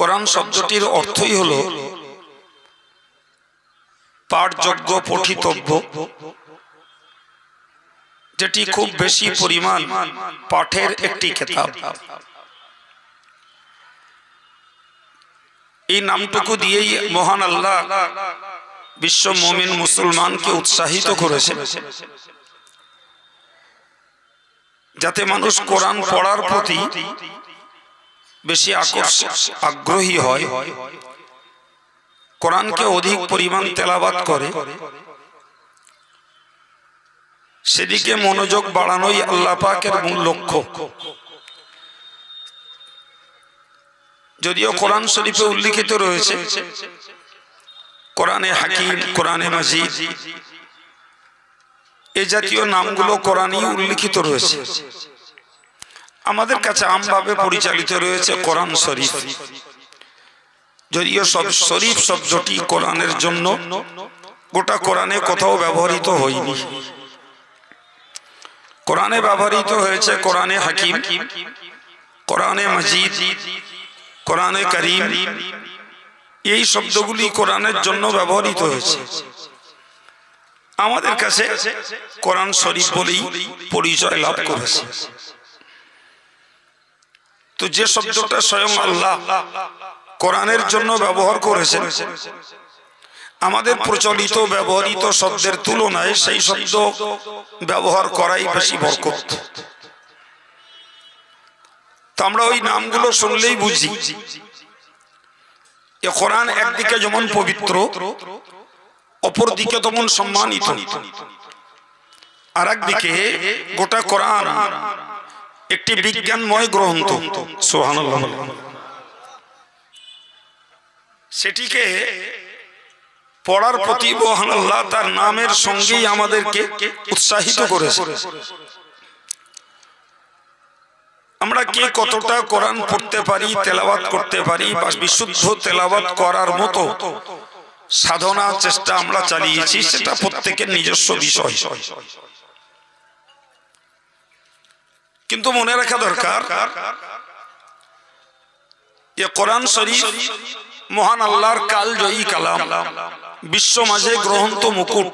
কোরআন শব্দটির অর্থই হলো পাঠযোগ্য, পঠিতব্য, যেটি খুব বেশি পরিমাণ পাঠের একটি কিতাব। এই নামটুকু দিয়েই মহান আল্লাহ বিশ্ব মুমিন মুসলমানকে উৎসাহিত করেছেন যাতে মানুষ কোরআন পড়ার প্রতি বেশি আগ্রহী হয়, কোরআনকে অধিক পরিমাণ তেলাওয়াত করে। সেদিকে মনোযোগ বাড়ানোই আল্লাহ পাকের মূল লক্ষ্য। যদিও কোরআন শরীফে উল্লিখিত রয়েছে কোরআনে হাকিম, কোরআনে মাজিদ, এই জাতীয় নামগুলো কোরআনেই উল্লিখিত রয়েছে, আমাদের কাছে আমভাবে পরিচালিত রয়েছে কোরআন শরীফ। যদিও সব শরীফ শব্দটি কোরআনের জন্য গোটা কোরআনে কোথাও ব্যবহৃত হয়নি। কোরআনে ব্যবহৃত হয়েছে কোরআনে হাকিম, কোরআনে মাজিদ, কোরআনে করিম। এই শব্দগুলি কোরআনের জন্য ব্যবহৃত হয়েছে। আমাদের কাছে কোরআন শরীফ বলেই পরিচয় লাভ করেছে। তো যে শব্দটা স্বয়ং আল্লাহ কোরআনের জন্য ব্যবহার করেছেন, আমাদের প্রচলিত ব্যবহৃত শব্দের তুলনায় সেই শব্দ ব্যবহার করাই বেশি বরকত। তো আমরা ওই নামগুলো শুনলেই বুঝি যে কোরআন একদিকে যেমন পবিত্র, অপর দিকে তেমন সম্মানিত, আর একদিকে গোটা কোরআন একটি বিজ্ঞানময় গ্রন্থ। সুবহানাল্লাহ। সেটিকে পড়ার প্রতি মহান আল্লাহ তার নামের সঙ্গেই আমাদেরকে উৎসাহিত করেছে। আমরা কে কতটা কোরআন পড়তে পারি, তেলাওয়াত করতে পারি, বা বিশুদ্ধ তেলাওয়াত করার মতো সাধনা চেষ্টা আমরা চালিয়েছি, সেটা প্রত্যেকের নিজস্ব বিষয়। কিন্তু মনে রাখা দরকার যে কোরআন শরীফ মহান আল্লাহর কালজয়ী কালাম, বিশ্ব মাঝে গ্রন্থ মুকুট,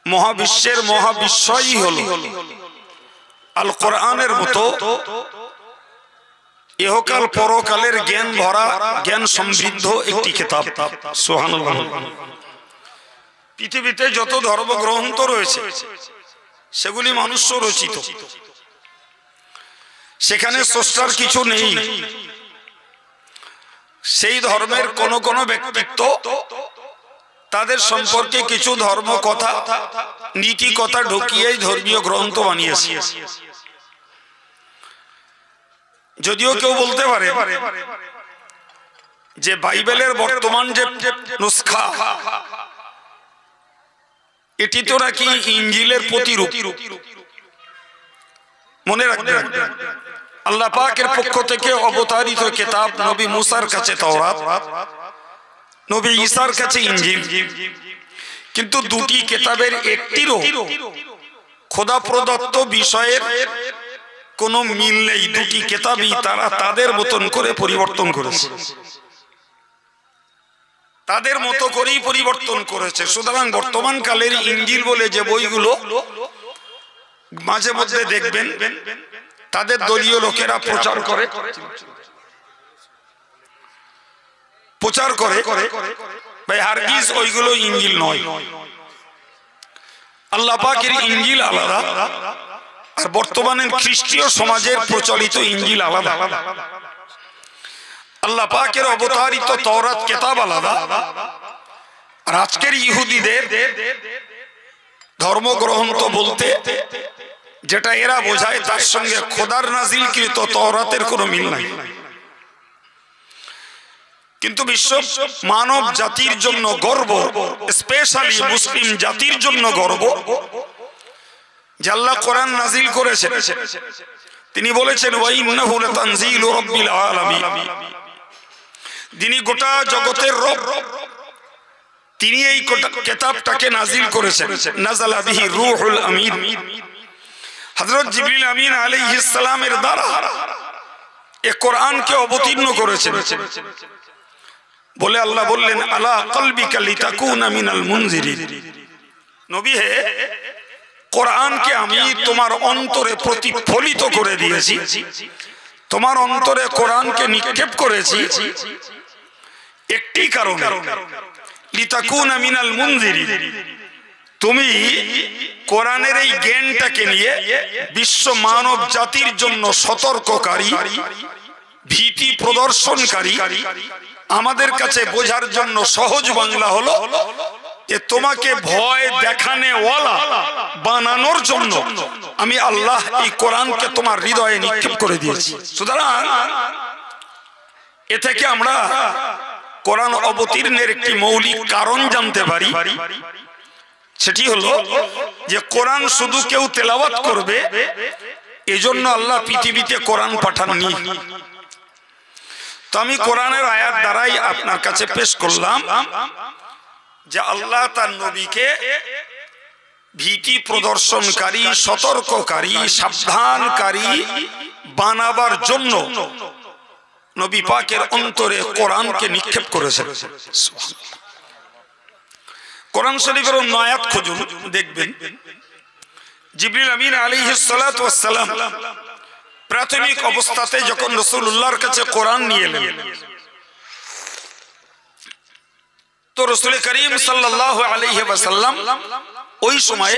মহাবিশ্বের মহাবিশ্বই হল আল কোরআনের মতো ইহকাল পরকালের জ্ঞান ভরা, জ্ঞান সমৃদ্ধ একটি কিতাব। সুবহানাল্লাহ। পৃথিবীতে যত ধর্মগ্রন্থ রয়েছে সেগুলি মনুষ্য রচিত, সেখানে স্রষ্টার কিছু নেই। সেই ধর্মের কোন কোন ব্যক্তিত্ব তাদের সম্পর্কে কিছু ধর্ম কথা, নীতি কথা ঢুকিয়ে ধর্মীয় গ্রন্থ বানিয়েছে। যদিও কেউ বলতে পারে যে বাইবেলের বর্তমান যে নুসখা, এটি তো নাকি ইনজিলের প্রতিরূপ। মনে রাখবেন, আল্লাহ পাকের পক্ষ থেকে অবতারিত কিতাব নবী মুসার কাছে তাওরাত, নবী ঈসার কাছে ইনজিল। কিন্তু দুটি কিতাবের একটিরও খোদা প্রদত্ত বিষয়ের কোনো মিল নেই। দুটি কিতাবই তারা তাদের মতন করে পরিবর্তন করেছে, তাদের মতো করেই পরিবর্তন করেছে। সুতরাং বর্তমান কালের ইনজিল বলে যে বইগুলো মাঝে মধ্যে দেখবেন তাদের দলীয় লোকেরা প্রচার করে ভাই হারগিজ ওইগুলো ইনজিল নয়। আল্লাহ পাকের ইনজিল আলাদা, আর বর্তমানে খ্রিস্টীয় সমাজের প্রচলিত ইনজিল আলাদা। আল্লাহ পাকের অবতারিত তাওরাত কিতাব আলাদা, আর আজকের ইহুদিদের ধর্মগ্রন্থ বলতে যেটা এরা বোঝায় তার সঙ্গে খোদার নাজিলকৃত তাওরাতের কোনো মিল নাই। কিন্তু বিশ্ব মানব জাতির জন্য গর্ব, স্পেশালি মুসলিম জাতির জন্য গর্ব যে আল্লাহ কোরআন নাজিল করেছেন। তিনি বলেছেন ওয়া ইন্নাহু লাতানজিলু রাব্বিল আলামিন, যিনি গোটা জগতের রব, তিনি এই কিতাবটাকে নাজিল করেছেন। নাযালা বিহি রূহুল আমিন, হযরত জিবরিল আমিন আলাইহিস সালামের দ্বারা এ কোরআনকে অবতীর্ণ করেছেন বলে আল্লাহ বললেন আলা কলবিকা লিতাকুনা মিনাল মুনজিরিন। নবী হে, কোরআনকে আমি তোমার অন্তরে প্রতিফলিত করে দিয়েছি, তোমার অন্তরে কোরআনকে নিক্ষেপ করেছি একটি কারণে, লিতাকুনা মিনাল মুনজিরিন, তুমি কোরআনের এই জ্ঞানটাকে নিয়ে বিশ্ব মানব জাতির জন্য সতর্ককারী, ভীতি প্রদর্শনকারী, আমাদের কাছে বোঝার জন্য সহজ বাংলা হলো যে তোমাকে ভয় দেখানেওয়ালা বানানোর জন্য আমি আল্লাহ এই কোরআনকে তোমার হৃদয়ে নিক্ষেপ করে দিয়েছি। সুতরাং এ থেকে আমরা কোরআন অবতীর্ণের একটি মৌলিক কারণ জানতে পারি, সেটি হলো যে কোরআন শুধু কেউ তেলাওয়াত করবে এজন্য আল্লাহ পৃথিবীতে কোরআন পাঠাননি। তো আমি কোরআনের আয়াত দ্বারাই আপনার কাছে পেশ করলাম যে আল্লাহ তার নবীকে ভীতি প্রদর্শনকারী, সতর্ককারী, সাবধানকারী বানাবার জন্য নবী পাকের অন্তরে কোরআনকে নিক্ষেপ করেছেন। কোরআন শরীফের অন্য আয়াত খুঁজুন, দেখবেন জিবরিল আমিন আলাইহিস সালাতু ওয়াস সালাম প্রাথমিক অবস্থাতে যখন রাসূলুল্লাহর কাছে কোরআন নিয়ে এলেন, তো রাসূল করিম সাল্লাল্লাহু আলাইহি ওয়াসাল্লাম ওই সময়ে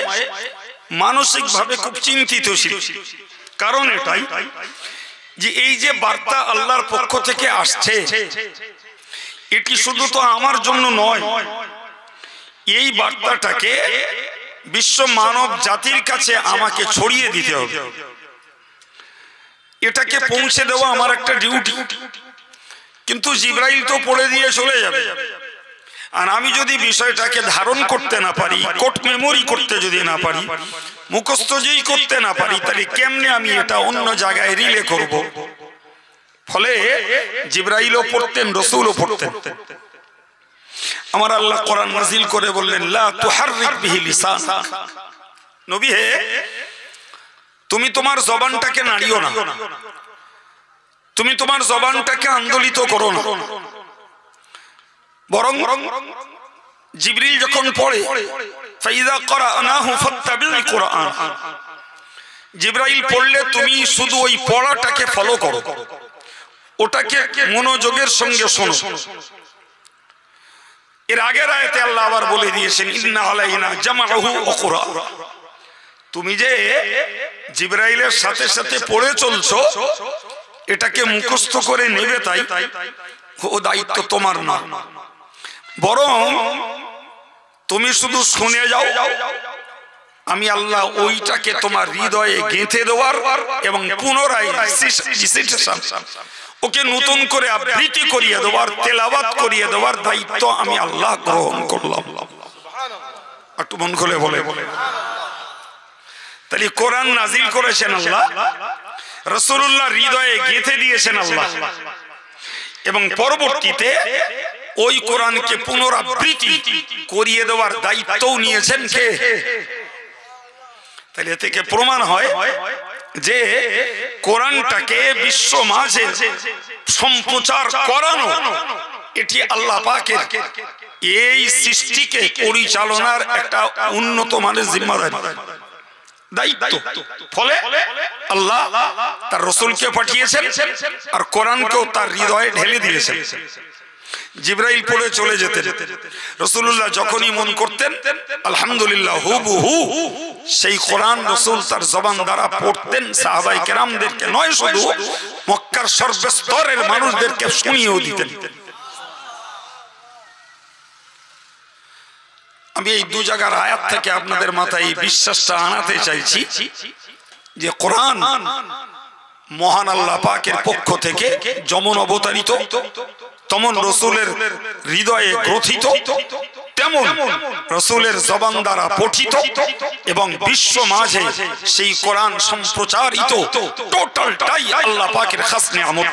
মানসিকভাবে খুব চিন্তিত ছিলেন। কারণ এটাই যে এই যে বার্তা আল্লাহর পক্ষ থেকে আসছে, এটি শুধু তো আমার জন্য নয়, এই বার্তাটাকে বিশ্ব মানব জাতির কাছে আমাকে ছড়িয়ে দিতে হবে, এটাকে পৌঁছে দেওয়া আমার একটা ডিউটি। কিন্তু জিবরাইল তো পড়ে দিয়ে চলে যাবে, আর আমি যদি বিষয়টাকে ধারণ করতে না পারি, কোট মেমোরি করতে যদি না পারি, মুখস্থ যেই করতে না পারি, তাহলে কেমনে আমি এটা অন্য জায়গায় রিলে করব? ফলে জিবরাইলও পড়তেন, রাসূলও পড়তেন। আমার আল্লাহ কোরআন নাজিল করে বললেন লা তুহাররিক বিহি লিসানাক, নবী হে, তুমি তোমার জবানটাকে নাড়িও না, তুমি তোমার জবানটাকে আন্দোলিত করো না, বরং জিবরিল যখন পড়ে ফাইযা ক্বরানাহু ফাত্তাবিল কুরআন, জিবরাইল পড়লে তুমি শুধু ওই পড়াটাকে ফলো করো, ওটাকে মনোযোগের সঙ্গে শোনো। এর আগের আয়াতে আল্লাহ আবার বলে দিয়েছেন ইন্না আলাইনা জামাআহু ওয়া কুরআন, তুমি যে জিবরাইলের সাথে সাথে পড়ে চলছো, এটাকে মুখস্থ করে নেবে, তাই ও দায়িত্ব তোমার না, বরং তুমি শুধু শুনে যাও, আমি আল্লাহ ওইটাকে তোমার হৃদয়ে গেঁথে দেওয়ার এবং পুনরায় ওকে নতুন করে আবৃত্তি করিয়ে দেওয়ার, তেলাওয়াত করিয়ে দেওয়ার দায়িত্ব আমি আল্লাহ গ্রহণ করলাম। একটু মন খুলে বলে, তাহলে কোরআন নাজিল করেছেন আল্লাহ, রাসূলুল্লাহ হৃদয়ে গেঁথে দিয়েছেন আল্লাহ, এবং পরবর্তীতে ওই কোরআনকে পুনরাবৃত্তি করিয়ে দেওয়ার দায়িত্বও নিয়েছেন কে? তাহলে এ থেকে প্রমাণ হয় যে কোরআনটাকে বিশ্ব মাঝে সম্প্রচার করানো এটি আল্লাহ পাকের এই সৃষ্টিকে পরিচালনার একটা উন্নত মানের জিম্মাদারি, দায়িত্ব। ফলে আল্লাহ তার রাসূলকে পাঠিয়েছেন আর কোরআনকেও তার হৃদয়ে ঢেলে দিয়েছেন। জিবরাইল পড়ে চলে যেতেন, রাসূলুল্লাহ যখনই মন করতেন আলহামদুলিল্লাহ হুবহু সেই কোরআন রাসূল তার জবান দ্বারা পড়তেন। সাহাবায়ে কেরামদেরকে নয়, শুধু মক্কার সর্বস্তরের মানুষদেরকে শুনিয়েও দিতেন। আমি এই দু জায়গার আয়াত থেকে আপনাদের মাথায় এই বিশ্বাসটা আনাতে চাইছি যে কোরআন মহান আল্লাহ পাকের পক্ষ থেকে যেমন অবতারিত, তেমন রাসূলের হৃদয়ে গ্রথিত, তেমন রাসূলের জবান দ্বারা পঠিত এবং বিশ্ব মাঝে সেই কোরআন সম্প্রচারিত, টোটালটাই আল্লাহ পাকের খাস নিয়ামত।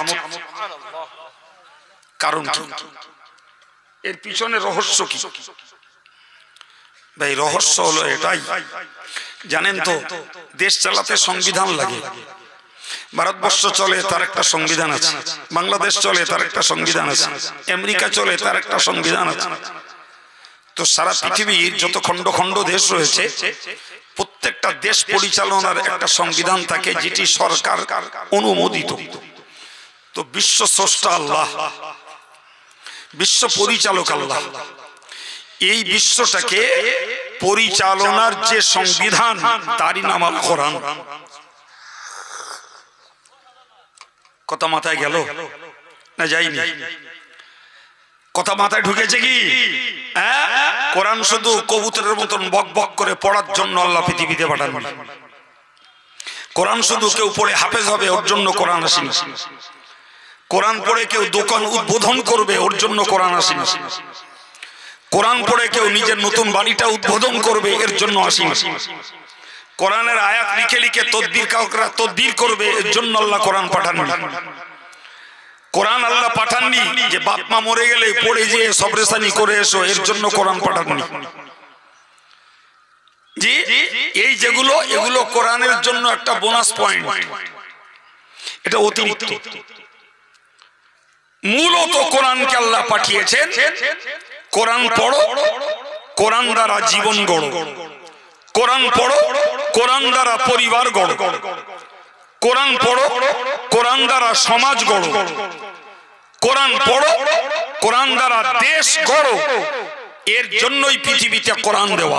কারণ কি? এর পিছনে রহস্য কি? ভাই রহস্য হলো এটাই, জানেন তো দেশ চালাতে সংবিধান লাগে, ভারতবর্ষ চলে তার একটা সংবিধান আছে, বাংলাদেশ চলে তার একটা সংবিধান আছে, আমেরিকা চলে তার একটা সংবিধান আছে। তো সারা পৃথিবীর যত খণ্ড খণ্ড দেশ রয়েছে প্রত্যেকটা দেশ পরিচালনার একটা সংবিধান থাকে যেটি সরকার অনুমোদিত। তো বিশ্ব স্রষ্টা আল্লাহ, বিশ্ব পরিচালক আল্লাহ, এই বিশ্বটাকে পরিচালনার যে সংবিধান তারই নাম আল কোরআন। কথা মাথায় গেল না যায়নি? কথা মাথায় ঢুকেছে কি? কোরআন শুধু কবুতরের মতন বক বক করে পড়ার জন্য আল্লাহ পৃথিবীতে পাঠান। কোরআন শুধু কেউ পড়ে হাফেজ হবে ওর জন্য কোরআন আসেনি। কোরআন পড়ে কেউ দোকান উদ্বোধন করবে ওর জন্য কোরআন আসেনি। কোরআন পড়ে কেউ নিজের নতুন বাড়িটা উদ্বোধন করবে এর জন্য আসেনি। কোরআনের আয়াত লিখে লিখে তদবির করবে এর জন্য আল্লাহ কোরআন পাঠাননি। কোরআন আল্লাহ পাঠাননি যে বাপ মা মরে গেলে পড়ে যেয়ে সবরেসানি করে এসো এর জন্য কোরআন পাঠাননি। জি, এই যেগুলো এগুলো কোরআনের জন্য একটা বোনাস পয়েন্ট, এটা অতিরিক্ত। মূলত কোরআনকে আল্লাহ পাঠিয়েছেন কোরআন পড়ো, কোরআন দ্বারা জীবন গড়ো, কোরআন পড়ো, কোরআন দ্বারা পরিবার গড়ো, কোরআন পড়ো, কোরআন দ্বারা সমাজ গড়ো, কোরআন পড়ো, কোরআন দ্বারা দেশ গড়ো। এর জন্যই পৃথিবীতে কোরআন দেওয়া।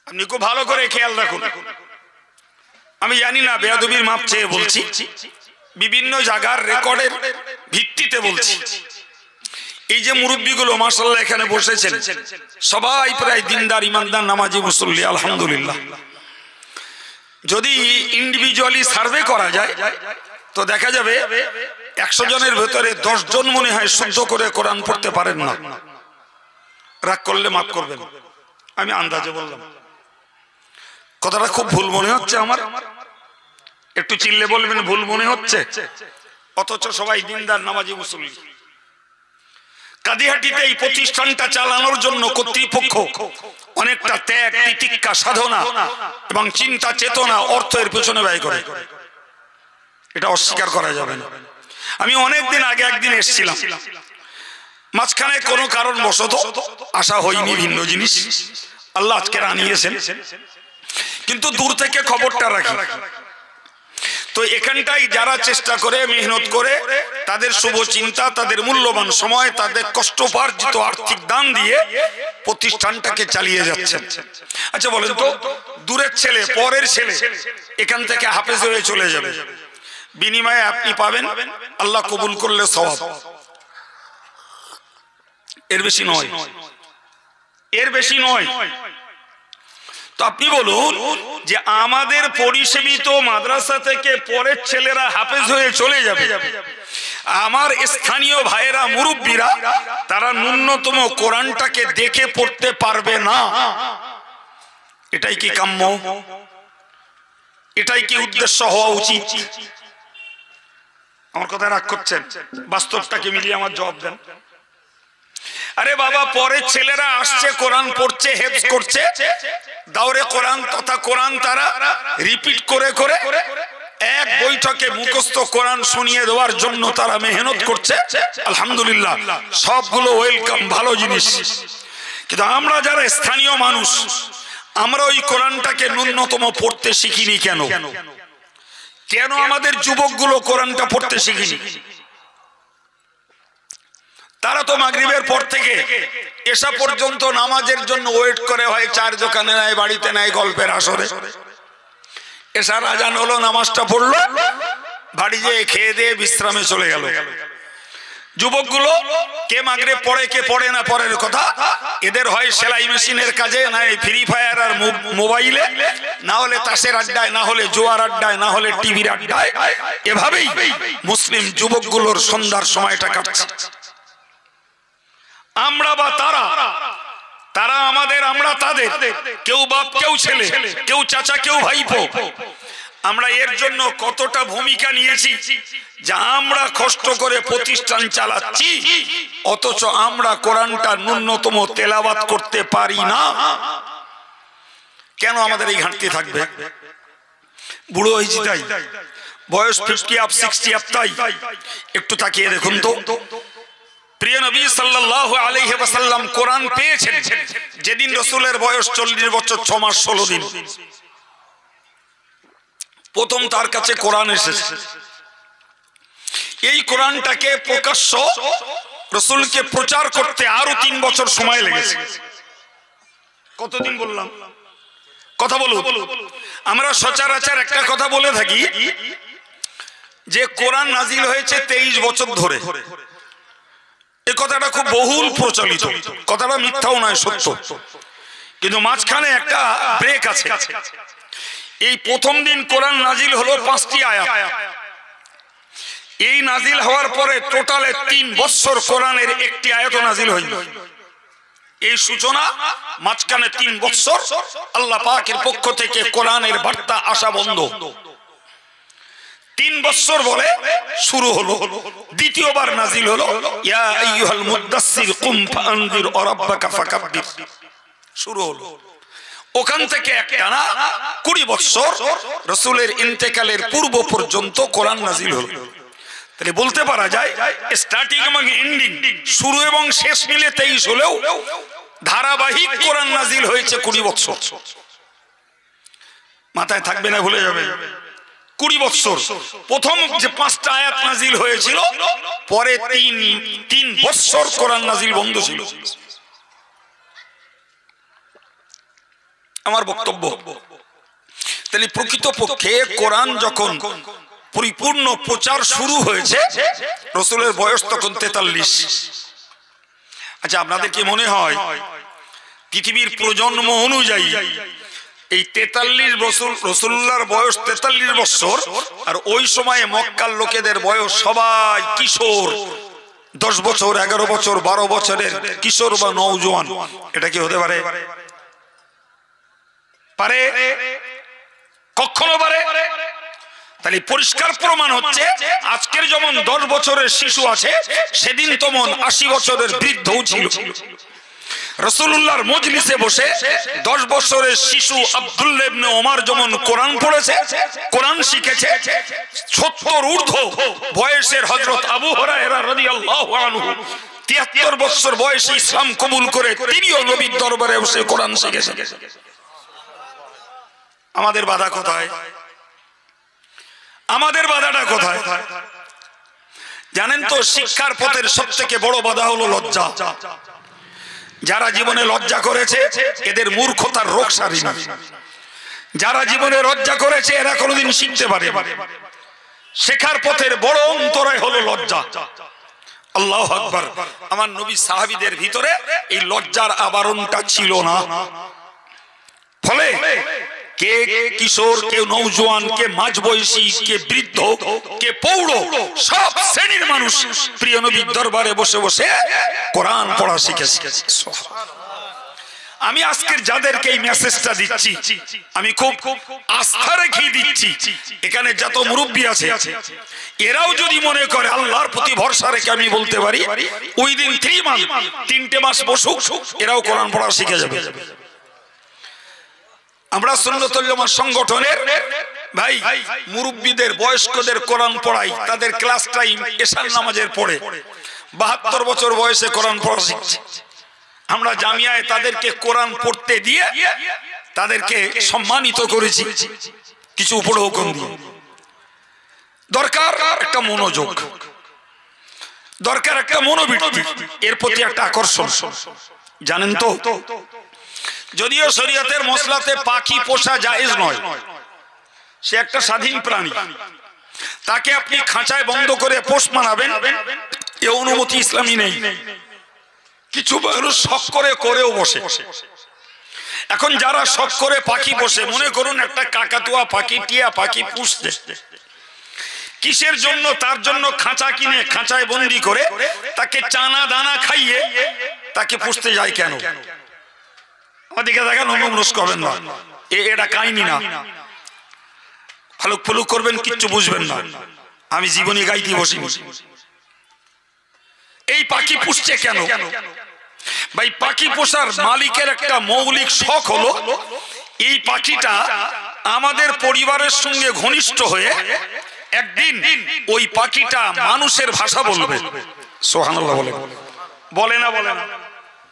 আপনি খুব ভালো করে খেয়াল রাখুন। আমি জানি না, বেয়াদবির মাপ চেয়ে বলছি, বিভিন্ন জায়গার রেকর্ডের ভিত্তিতে বলছি। এই যে মুরব্বীগুলো মাশাআল্লাহ এখানে বসেছেন সবাই প্রায় দিনদার, ইমানদার, নামাজি, মুসল্লি, আলহামদুলিল্লাহ। যদি ইন্ডিভিজুয়ালি সার্ভে করা যায় তো দেখা যাবে 100 জনের ভেতরে 10 জন মনে হয় শুদ্ধ করে কোরআন পড়তে পারেন না। রাগ করলে মাফ করবেন, আমি আন্দাজে বললাম। কথাটা খুব ভুল মনে হচ্ছে আমার, একটু চিল্লে বলবেন ভুল মনে হচ্ছে। অথচ সবাই দিনদার, নামাজি, মুসল্লি। কাদিহাটিতে এই প্রতিষ্ঠানটা চালানোর জন্য কর্তৃপক্ষ অনেকটা ত্যাগ, তিতিক্ষা, সাধনা এবং চিন্তা, চেতনা, অর্থের পেছনে ব্যয় করে, এটা অস্বীকার করা যাবে না। আমি অনেকদিন আগে একদিন এসেছিলাম, মাঝখানে কোনো কারণ বশত আসা হয়নি, ভিন্ন জিনিস আল্লাহ আজকে আনিয়েছেন, কিন্তু দূর থেকে খবরটা রাখি। তো এখানটাই যারা চেষ্টা করে, মেহনত করে, তাদের শুভ চিন্তা, তাদের মূল্যবান সময়, তাদের কষ্টোপার্জিত আর্থিক দান দিয়ে প্রতিষ্ঠানটাকে চালিয়ে যাচ্ছেন। আচ্ছা বলেন তো, দূরের ছেলে, পরের ছেলে এখান থেকে হাফেজ হয়ে চলে যাবে, বিনিময়ে আপনি পাবেন আল্লাহ কবুল করলে সওয়াব, এর বেশি নয়, এর বেশি নয়। তো আপনি বলুন যে আমাদের পরিসেবিত মাদ্রাসা থেকে পরের ছেলেরা হাফেজ হয়ে চলে যাবে, আমার স্থানীয় ভাইয়েরা, মুরব্বীরা, তারা ন্যূনতম কোরআনটাকে দেখে পড়তে পারবে না। এটাই কি কাম্য? এটাই কি উদ্দেশ্য হওয়া উচিত? আমার কথা রাগ করছেন? বাস্তবটাকে মিলিয়ে আমার জবাব দেন। আরে বাবা, পরের ছেলেরা আসছে, কোরআন পড়ছে, হেফজ করছে, দাওরে কোরআন তথা কোরআন তারা রিপিট করে করে এক বৈঠকে মুখস্থ কোরআন শুনিয়ে দেওয়ার জন্য তারা মেহনত করছে। আলহামদুলিল্লাহ, সবগুলো ওয়েলকাম, ভালো জিনিস। কিন্তু আমরা যারা স্থানীয় মানুষ, আমরা ওই কোরআনটাকে ন্যূনতম পড়তে শিখিনি কেন? কেন আমাদের যুবকগুলো কোরআনটা পড়তে শিখিনি? তারা তো মাগরিবের পর থেকে এসা পর্যন্ত নামাজের জন্য ওয়েট করে, হয় চার দোকানে নাই, বাড়িতে নাই, গল্পের আসরে। এসার আজান হলো, নামাজটা পড়লো, বাড়ি যেয়ে খেয়ে দিয়ে বিশ্রামে চলে গেল। যুবকগুলো কে মাগরিব পড়ে, কে পড়ে না পরের কথা, এদের হয় সেলাই মেশিনের কাজে, না ফ্রি ফায়ার আর মোবাইলে, না হলে তাসের আড্ডায়, না হলে জোয়ার আড্ডায়, না হলে টিভির আড্ডায়। এভাবেই মুসলিম যুবকগুলোর সন্ধ্যার সময়টা কাটছে। আমরা বা তারা, তারা আমাদের, আমরা তাদের, কেউ বাপ, কেউ ছেলে, কেউ চাচা, কেউ ভাইপো। আমরা এর জন্য কতটা ভূমিকা নিয়েছি যে আমরা কষ্ট করে প্রতিষ্ঠান চালাচ্ছি, অথচ আমরা কোরআনটা ন্যূনতম তেলাওয়াত করতে পারি না। কেন আমাদের এই ঘাটতি থাকবে? বুড়ো হয়েছি তাই, বয়স 50 আপ 60 আপ তাই। একটু তাকিয়ে দেখুন তো, প্রিয় নবী সাল্লাল্লাহু আলাইহি ওয়াসাল্লাম কোরআন পেয়েছেন যেদিন রাসূলের বয়স 40 বছর 6 মাস 16 দিন। প্রথম তার কাছে কোরআন এসেছে। এই কোরআনটাকে প্রকাশ্য রাসূলকে প্রচার করতে আরো 3 বছর সময় লেগেছে। কতদিন বললাম? কথা বলুন। আমরা সচরাচর একটা কথা বলে থাকি যে কোরআন নাজিল হয়েছে 23 বছর ধরে। এই কথাটা খুব বহুল প্রচলিত, কথাটা মিথ্যাও নয়, সত্য। কিন্তু মাঝখানে একটা ব্রেক আছে। এই প্রথম দিন কোরআন নাজিল হলো 5টি আয়াত। এই নাজিল হওয়ার পরে টোটালে 3 বছর কোরআনের একটি আয়াতও নাজিল হয়নি। এই সূচনা, মাঝখানে 3 বছর আল্লাহ পাকের পক্ষ থেকে কোরআনের বার্তা আসা বন্ধ। 3 বছর বলে শুরু হলো, দ্বিতীয়বার নাজিল হলো ইয়া আইয়ুহাল মুদাসসির কুম ফাআনজির ওয়া রাব্বাকা ফাকাব্বির, শুরু হলো। ওখান থেকে একটানা 20 বছর রাসূলের ইন্তেকালের পূর্ব পর্যন্ত কোরআন নাজিল হলো। তাহলে বলতে পারা যায় স্টার্টিং এবং এন্ডিং, শুরু এবং শেষ মিলে 23 হলেও ধারাবাহিক কোরআন নাজিল হয়েছে 20 বছর। মাথায় থাকবে না, ভুলে যাবে। 20 বছর প্রথম যে 5টা আয়াত নাজিল হয়েছিল, পরে 3 বছর কোরআন নাজিল বন্ধ ছিল। আমার বক্তব্য, তাহলে প্রকৃতপক্ষে কোরআন যখন পরিপূর্ণ প্রচার শুরু হয়েছে, রাসূলের বয়স তখন 43। আচ্ছা, আপনাদের কি মনে হয় পৃথিবীর প্রজন্ম অনুযায়ী এই 43 বছর, রাসূলুল্লাহর বয়স 43 বছর, আর ওই সময়ে মক্কার লোকেদের বয়স সবাই কিশোর, 10 বছর 11 বছর 12 বছরের কিশোর বা নওজোয়ান, এটা কি হতে পারে? পারে? কখনো পারে? তাহলে পরিষ্কার প্রমাণ হচ্ছে আজকের যেমন 10 বছরের শিশু আছে, সেদিন তেমন 80 বছরের বৃদ্ধও ছিল। রাসূলুল্লাহর মজলিসে বসে 10 বছরের শিশু আব্দুল্লাহ ইবনে ওমর যেমন কোরআন পড়েছে, কোরআন শিখেছে, 70 ঊর্ধ্ব বয়সের হযরত আবু হুরায়রা রাদিয়াল্লাহু আনহু 73 বছর বয়সে ইসলাম কবুল করে তিনিও নবীর দরবারে বসে কোরআন শিখেছেন। আমাদের বাধা কোথায়? আমাদের বাধাটা কোথায় জানেন তো? শিক্ষার পথের সবথেকে বড় বাধা হলো লজ্জা। যারা জীবনে লজ্জা করেছে এদের মূর্খতার রোগ সারেনি। যারা জীবনে লজ্জা করেছে এরা কোনোদিন শিখতে পারে। শেখার পথের বড় অন্তরায় হলো লজ্জা। আল্লাহু আকবার। আমার নবী সাহাবীদের ভিতরে এই লজ্জার আবরণটা ছিল না। ফলে কে কিশোর, কে নওজোয়ান, কে মাঝবয়সী, কে বৃদ্ধ, কে প্রৌঢ়, সব শ্রেণীর মানুষ প্রিয় নবীর দরবারে বসে বসে কোরআন পড়া শিখেছে। আমি আজকের যাদেরকে এই মেসেজটা দিচ্ছি, আমি খুব আস্থা রেখে দিচ্ছি, এখানে যত মুরব্বী আছে এরাও যদি মনে করে আল্লাহর প্রতি ভরসা রেখে আমি বলতে পারি উইদিন 3 মাস বসুক, এরাও কোরআন পড়া শিখে যাবে। আমরা সুন্নাতুল জামাত সংগঠনের ভাই মুরব্বীদের, বয়স্কদের কোরআন পড়াই। তাদের ক্লাস টাইম এশার নামাজের পরে 72 বছর বয়সে কোরআন পড়া শিখছে। আমরা জামিয়ায় তাদেরকে কোরআন পড়তে দিয়ে তাদেরকে সম্মানিত করেছি কিছু উপরে হুকুম দিয়ে। দরকার একটা মনোযোগ, দরকার একটা মনোবৃত্তি, এর প্রতি একটা আকর্ষণ। জানেন তো, যদিও শরীয়তের মসলাতে পাখি পোষা জায়েজ নয়, সে একটা স্বাধীন প্রাণী, তাকে আপনি খাঁচায় বন্ধ করে পোষ মানাবেন এ অনুমতি ইসলামী নেই। কিছু মানুষ শখ করে করেও বসে। এখন যারা শখ করে পাখি পোষে, মনে করুন একটা কাকাতুয়া পাখি, টিয়া পাখি পুষছে, কিসের জন্য? তার জন্য খাঁচা কিনে খাঁচায় বন্দি করে তাকে চানা দানা খাইয়ে তাকে পুষতে যায় কেন? আমাদেরকে দেখেন অনুমনস্ক হবেন না, এটা কাহিনী না। ফালুক ফুলুক করবেন, কিচ্ছু বুঝবেন না। আমি জীবনী গাইতে বসিনি। এই পাখি পুষছে কেন ভাই? পাখি পোষার মালিকের একটা মৌলিক শখ হলো এই পাখিটা আমাদের পরিবারের সঙ্গে ঘনিষ্ঠ হয়ে একদিন ওই পাখিটা মানুষের ভাষা বলবে। সুবহানাল্লাহ বলে বলে না বলে না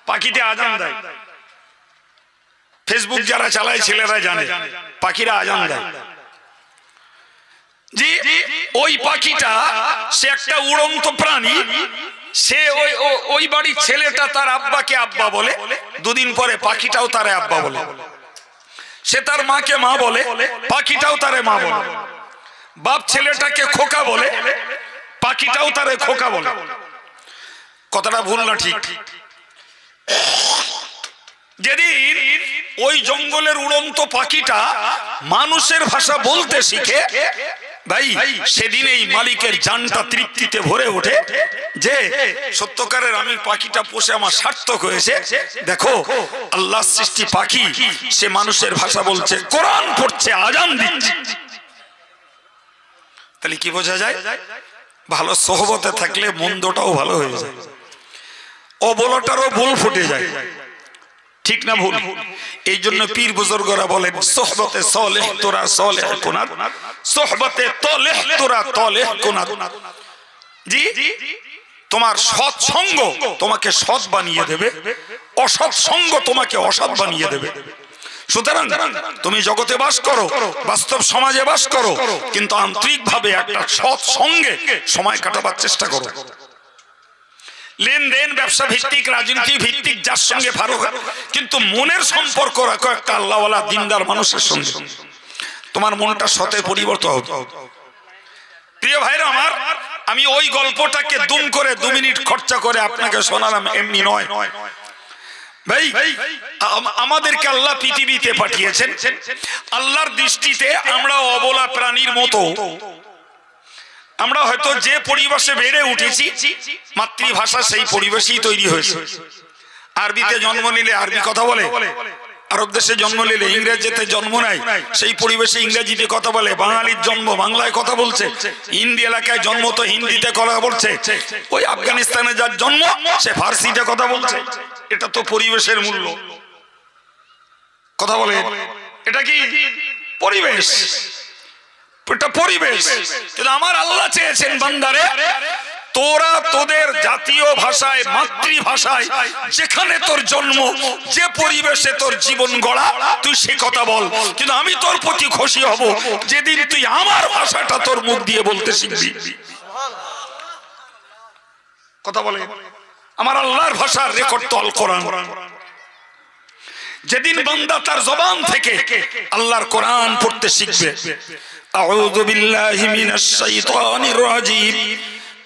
পাখিতে আজান দেয়। ফেসবুক যারা চালায় ছেলেরা জানে পাখিরা আজান দেয়। জি, ওই পাখিটা সে একটা উড়ন্ত প্রাণী। সে ওই বাড়ির ছেলেটা তার আব্বাকে আব্বা বলে, দুদিন পরে পাখিটাও তারে আব্বা বলে। সে তার মাকে মা বলে, পাখিটাও তারে মা বলে। বাপ ছেলেটাকে খোকা বলে, পাখিটাও তারে খোকা বলে। কথাটা ভুল না ঠিক? যেদিন ওই জঙ্গলের উড়ন্ত পাখিটা মানুষের ভাষা বলতে শিখে ভাই, সেদিন এই মালিকের জানটা তৃপ্তিতে ভরে ওঠে যে সত্যকারের আমি পাখিটা পোষে আমার সার্থক হয়েছে। দেখো আল্লাহর সৃষ্টি পাখি, সে মানুষের ভাষা বলছে, কোরআন পড়ছে, আজান দিচ্ছে। তাহলে কি বোঝা যায়? ভালো সোহবতে থাকলে মন্দটাও ভালো হয়ে যায়, অবলাটারও ভুল ফুটে যায়। ঠিক না ভুল? এই জন্য পীর বুজুর্গরা বলেন, সোহবতে সালেহ তোরা সালেহ কুনাত, সোহবতে তালেহ তোরা তালেহ কুনাত। জি, তোমার সৎ সঙ্গ তোমাকে সৎ বানিয়ে দেবে, অসৎ সঙ্গ তোমাকে অসৎ বানিয়ে দেবে। সুতরাং তুমি জগতে বাস করো, বাস্তব সমাজে বাস করো, কিন্তু আন্তরিকভাবে একটা সৎ সঙ্গে সময় কাটাবার চেষ্টা করো। লেনদেন, ব্যবসা ভিত্তিক, রাজনীতি ভিত্তিক যার সঙ্গে পারো, কিন্তু মনের সম্পর্ক রাখো একটা আল্লাহওয়ালা দিনদার মানুষের সঙ্গে। তোমার মনটা সতে পরিবর্তন হবে। প্রিয় ভাইরা আমার, আমি ওই গল্পটাকে দুম করে 2 মিনিট খরচা করে আপনাকে শোনালাম, এমনি নয় ভাই। আমাদেরকে আল্লাহ পৃথিবীতে পাঠিয়েছেন। আল্লাহর দৃষ্টিতে আমরা অবলা প্রাণীর মতো। আমরা হয়তো যে পরিবেশে বেড়ে উঠেছি, মাতৃভাষা সেই পরিবেশেই তৈরি হয়েছে। আরবিতে জন্ম নিলে আরবি কথা বলে, আরব দেশে জন্ম নিলে, ইংরেজিতে জন্ম নেয় সেই পরিবেশে ইংরেজিতে কথা বলে। বাঙালির জন্ম বাংলায় কথা বলছে, হিন্দি এলাকায় জন্ম তো হিন্দিতে কথা বলছে। ওই আফগানিস্তানে যার জন্ম সে ফার্সিতে কথা বলছে। এটা তো পরিবেশের মূল্য। কথা বলে, এটা কি পরিবেশ? এটা পরিবেশ। কিন্তু আমার আল্লাহ চেয়েছেন, বান্দারে তোরা তোদের জাতীয় ভাষায়, মাতৃভাষায় যেখানে তোর জন্ম, যে পরিবেশে তোর জীবন গড়া, তুই সে কথা বল। কিন্তু আমি তোর প্রতি খুশি হব যেদিন তুই আমার ভাষাটা তোর মুখ দিয়ে বলতে শিখবি। কথা বলে, আমার আল্লাহর ভাষার রেকর্ড তো আল কোরআন। যেদিন বান্দা তার জবান থেকে আল্লাহর কোরআন পড়তে শিখবে, আউযু বিল্লাহি মিনাশ শাইতানির রাজীম,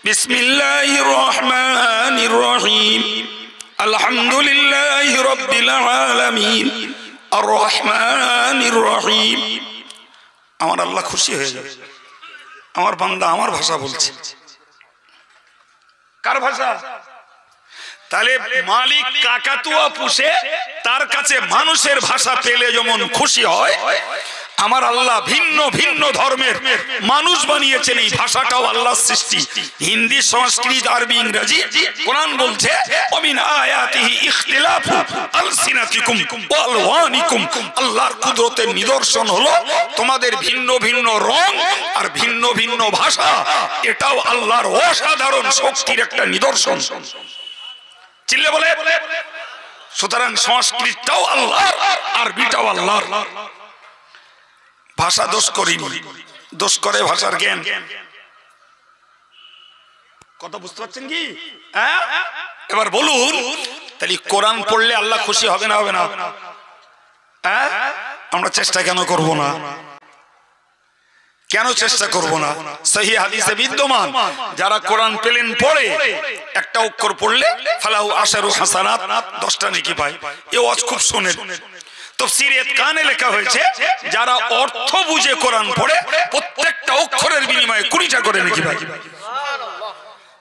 বিসমিল্লাহির রহমানির রহিম, আলহামদুলিল্লাহি রাব্বিল আলামিন, আর রহমানির রহিম। আমার আল্লাহ খুশি হয়ে যাবে, আমার বান্দা আমার ভাষা বলছে। কার ভাষা? তাহলে মালিক কাকাতুয়া পুষে, তার কাছে মানুষের ভাষা পেলে যেমন খুশি হয়, আমার আল্লাহ ভিন্ন ভিন্ন ধর্মের মানুষ বানিয়েছেন। এই ভাষাটাও আল্লাহর সৃষ্টি, হিন্দি, সংস্কৃত, আরবি, ইংরেজি। কোরআন বলছে, ওমিন আয়াতিহি ইখতিলাফু আলসিনাতিকুম ওয়া আলওয়ানিকুম। আল্লাহর কুদরতের নিদর্শন হলো তোমাদের ভিন্ন ভিন্ন রং আর ভিন্ন ভিন্ন ভাষা। এটাও আল্লাহর অসাধারণ শক্তির একটা নিদর্শন। চিল্লে বলে। সুতরাং সংস্কৃতটাও আল্লাহর, আরবিটাও আল্লাহর। ভাষা দোষ করিনি, দোষ করে ভাষার জ্ঞান। কথা বুঝতে পারছেন কি? এবার বলুন, তাহলে কোরআন পড়লে আল্লাহ খুশি হবে না? হবে না? আমরা চেষ্টা কেন করব না? কেন চেষ্টা করব না? সহিহ হাদিসে বিদ্যমান, যারা কোরআন পেলেন পড়ে, একটা অক্ষর পড়লে ফালাহু আশারু হাসানাত, 10টা নেকি পায়। এই ওয়াজ খুব শুনেন। তাফসীরে ইতকানে লেখা হয়েছে, যারা অর্থ বুঝে কোরআন পড়ে প্রত্যেকটা অক্ষরের বিনিময়ে 20টা করে নেকি পায়।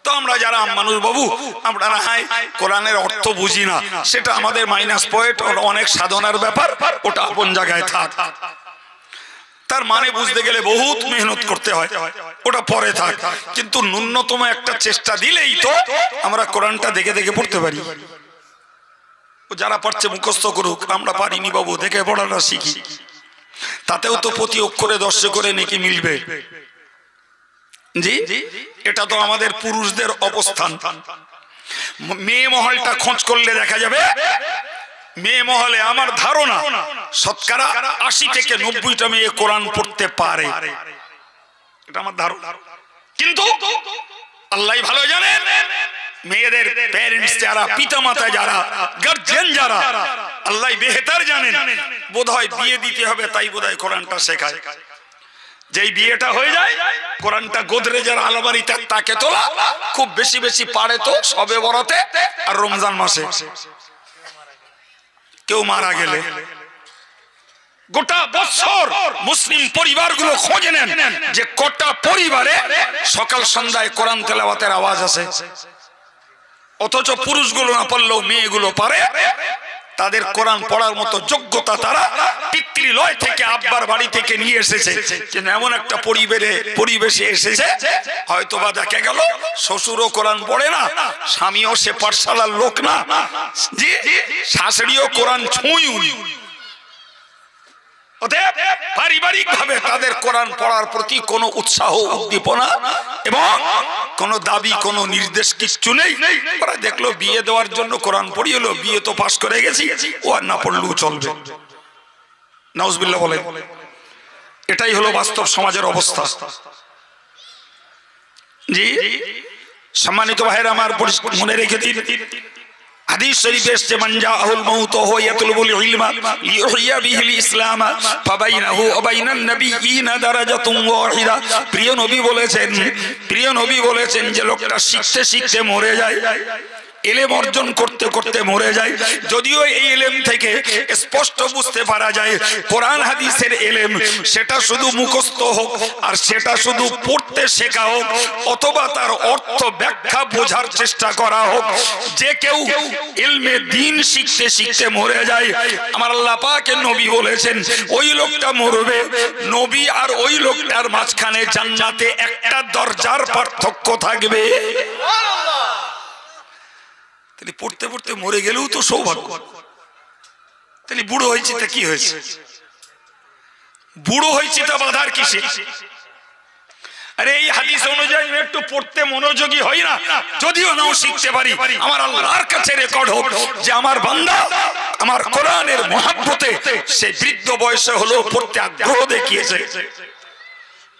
তো আমরা যারা মানুষ বাবু, আমরা না হয় কোরআনের অর্থ বুঝি না, সেটা আমাদের মাইনাস পয়েন্ট, অনেক সাধনার ব্যাপার, ওটা আপন জায়গায় থাক। তার মানে বুঝতে গেলে বহুত মেহনত করতে হয়, ওটা পরে থাক। কিন্তু ন্যূনতম একটা চেষ্টা দিলেই তো আমরা কোরআনটা দেখে দেখে পড়তে পারি। যারা পারছে মুখস্থ করুক, আমরা পারিনি বাবু, দেখে পড়াটা শিখি। তাতেও তো প্রতি অক্ষরে 10 করে নেকি মিলবে। জি, এটা তো আমাদের পুরুষদের অবস্থান। মেয়ে মহলটা খোঁজ করলে দেখা যাবে মেয়ে মহলে আমার ধারণা শতকরা 80 থেকে 90টা মেয়ে কোরআন পড়তে পারে, এটা আমার ধারণা। কিন্তু আল্লাহ ভালো জানেন মেয়েদের প্যারেন্টস যারা, পিতামাতা যারা, গার্জিয়ান যারা, আল্লাহ বেহতার জানেন। বোধহয় বিয়ে দিতে হবে তাই বোধহয় কোরআনটা শেখায়। যেই বিয়েটা হয়ে যায় কোরআনটা গোদরেজের আলমারিতে তাকে তোলা, খুব বেশি বেশি পারে তো সবে বরাতে আর রমজান মাসে। কেউ মারা গেলে গোটা বছর মুসলিম পরিবারগুলো খোঁজে নেন যে কটা পরিবারে সকাল সন্ধ্যায় কোরআন তেলাওয়াতের আওয়াজ আসে। অথচ পুরুষগুলো না পারলেও মেয়েগুলো পারে। তাদের কোরআন পড়ার মতো যোগ্যতা তারা পিতৃলয় থেকে আব্বার বাড়ি থেকে নিয়ে এসেছে। কিন্তু এমন একটা পরিবেশে এসেছে হয়তো বা দেখা গেল শ্বশুরও কোরআন পড়ে না, স্বামীও সে পাঠশালার লোক না, জি শাশুড়িও কোরআন ছুঁই। পারিবারিক ভাবে তাদের কোরআন পড়ার প্রতি কোনো উৎসাহ, উদ্দীপনা এবং কোনো দাবি, কোনো নির্দেশ কিছু নেই। ওরা দেখলো বিয়ে দেওয়ার জন্য কোরআন পড়ি হলো, বিয়ে তো পাশ করে গেছি, ও আর না পড়লেও চলবে। নাউজুবিল্লাহ বলেন। এটাই হলো বাস্তব সমাজের অবস্থা। জি সম্মানিত ভাইরা আমার, মনে রেখে দিন হাদিস শরীফে এসেছে মান জাআহুল মাউত ওয়া ইয়াতলুবুল ইলমা লিইহইয়া বিহিল ইসলাম ফাবাইনাহু ওয়া বাইনান নাবিয়িনা দারাজাতুন ওয়াহিদা। প্রিয় নবী বলেছেন যে লোকটা শিখতে শিখতে মরে যায়, ইলম অর্জন করতে করতে মরে যায়। যদিও এই ইলম থেকে স্পষ্ট বুঝতে পারা যায় কোরআন হাদিসের ইলম, সেটা শুধু মুখস্থ হোক আর সেটা শুধু পড়তে শেখা হোক অথবা তার অর্থ ব্যাখ্যা বোঝার চেষ্টা করা হোক, যে কেউ ইলমে দ্বীন শিখতে শিখতে মরে যায়, আমার আল্লাহ পাকের নবী বলেছেন ওই লোকটা মরবে। নবী আর ওই লোকটার মাঝখানে জান্নাতে একটা দরজার পার্থক্য থাকবে। তাহলে পড়তে পড়তে মরে গেলেও তো সৌভাগ্য। তাহলে বুড়ো হয়েছে তা কি হয়েছে? বুড়ো হয়েছে তা বাধার কিসে? আরে এই হাদিস অনুযায়ী একটু পড়তে মনোযোগী হই না, যদিও নাও শিখতে পারি, আমার আল্লাহর কাছে রেকর্ড হোক যে আমার বান্দা আমার কোরআনের মহব্বতে সে বৃদ্ধ বয়সে হলেও পড়তে আগ্রহ দেখিয়েছে।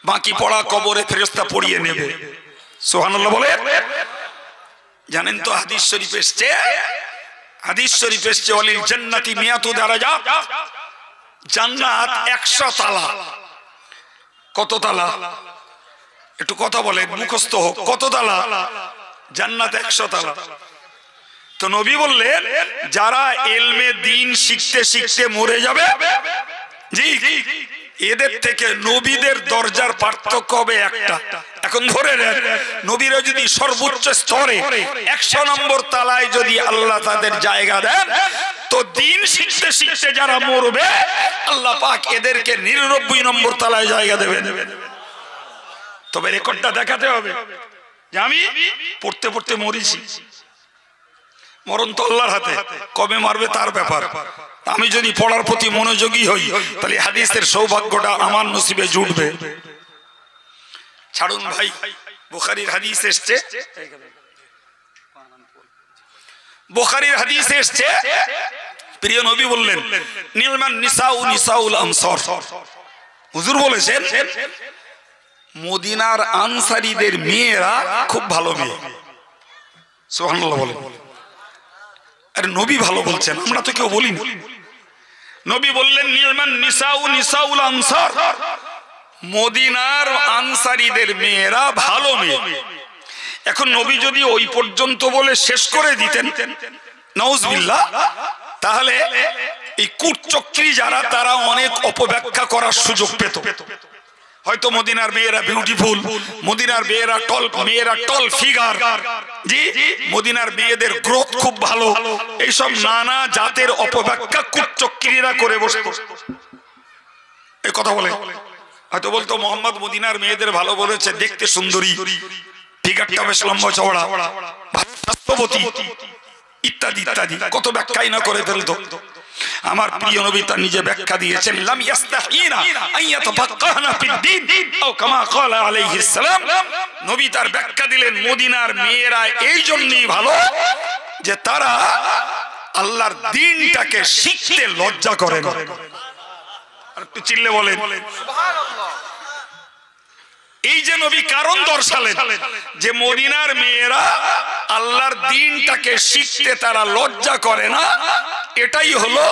বাকি পড়া কবরে ফেরেশতা পড়িয়ে নেবে। সুবহানাল্লাহ বলে। জানেন তো হাদিস শরীফ এসছে ওয়ালিল জান্নাতি মিয়াতু দারাজা, জান্নাত 100 তালা। কত তালা? একটু কথা বলে, মুখস্থ হোক। কত তালা? জান্নাত 100 তালা। তো নবী বললেন যারা ইলমে দ্বীন শিখতে শিখতে মরে যাবে, জি এদের থেকে নবীদের দরজার পার্থক্য হবে একটা। এখন ধরে নেন নবীরা যদি সর্বোচ্চ স্তরে 100 নম্বর তালায় যদি আল্লাহ তাদের জায়গা দেন, তো দ্বীন শিখতে শিখতে যারা মরবে আল্লাহ পাক এদেরকে 99 নম্বর তালায় জায়গা দেবেন। তবে রেকর্ডটা দেখাতে হবে যে আমি পড়তে পড়তে মরেছি। মরণ তো আল্লাহর হাতে, কবে মারবে তার ব্যাপার। আমি যদি পড়ার প্রতি মনোযোগী হই তাহলে হাদিসের সৌভাগ্যটা আমার নসিবে জুটবে। ছাড়ুন ভাই, বুখারীর হাদিস এসেছে, বুখারীর হাদিস এসেছে প্রিয় নবী বললেন নিলমান নিসাউল আনসার। হুজুর বলেছেন মদিনার আনসারীদের মেয়েরা খুব ভালো মেয়ে। সুবহানাল্লাহ বলেন। আরে নবী ভালো বলছেন, আমরা তো কেউ বলিনি। নবী বললেন নিলমান নিসাউল আনসার, মদিনার আনসারীদের মেয়েরা ভালো মেয়ে। এখন নবী যদি ওই পর্যন্ত বলে শেষ করে দিতেন নাউজুবিল্লাহ, তাহলে এই কুটচক্রী যারা তারা অনেক অপব্যাখ্যা করার সুযোগ পেত। হয়তো মদিনার মেয়েরা বিউটিফুল, মদিনার মেয়েরা টল ফিগার, জি মদিনার মেয়েদের গ্রোথ খুব ভালো, এইসব নানা জাতের অপব্যাখ্যা কুটচক্রীরা করে বসত। এই কথা বলে হয়তো বলতো মোহাম্মদ মদিনার মেয়েদের ভালো বলেছে, দেখতে সুন্দরী, ফিগারটা বেশ লম্বা চওড়া, স্বাস্থ্যবতী ইত্যাদি ইত্যাদি কত ব্যাখ্যাই না করে ফেলতো। আমার প্রিয় নবী তার নিজে ব্যাখ্যা দিয়েছেন, লাম ইস্তাহিনা আন ইয়াতাফাক্কাহনা ফিদ-দ্বীন আও কামা ক্বালা আলাইহিস সালাম। নবী তার ব্যাখ্যা দিলেন, মদিনার মেয়েরা এই জন্যই ভালো যে তারা আল্লাহর দ্বীনটাকে শিখতে লজ্জা করে না। আর একটু চিল্লে বলেন সুবহানাল্লাহ। এই যে নবী কারণ দর্শালেন যে মদিনার মেয়েরা আল্লাহর দ্বীনটাকে শিখতে তারা লজ্জা করে না, এটাই হলো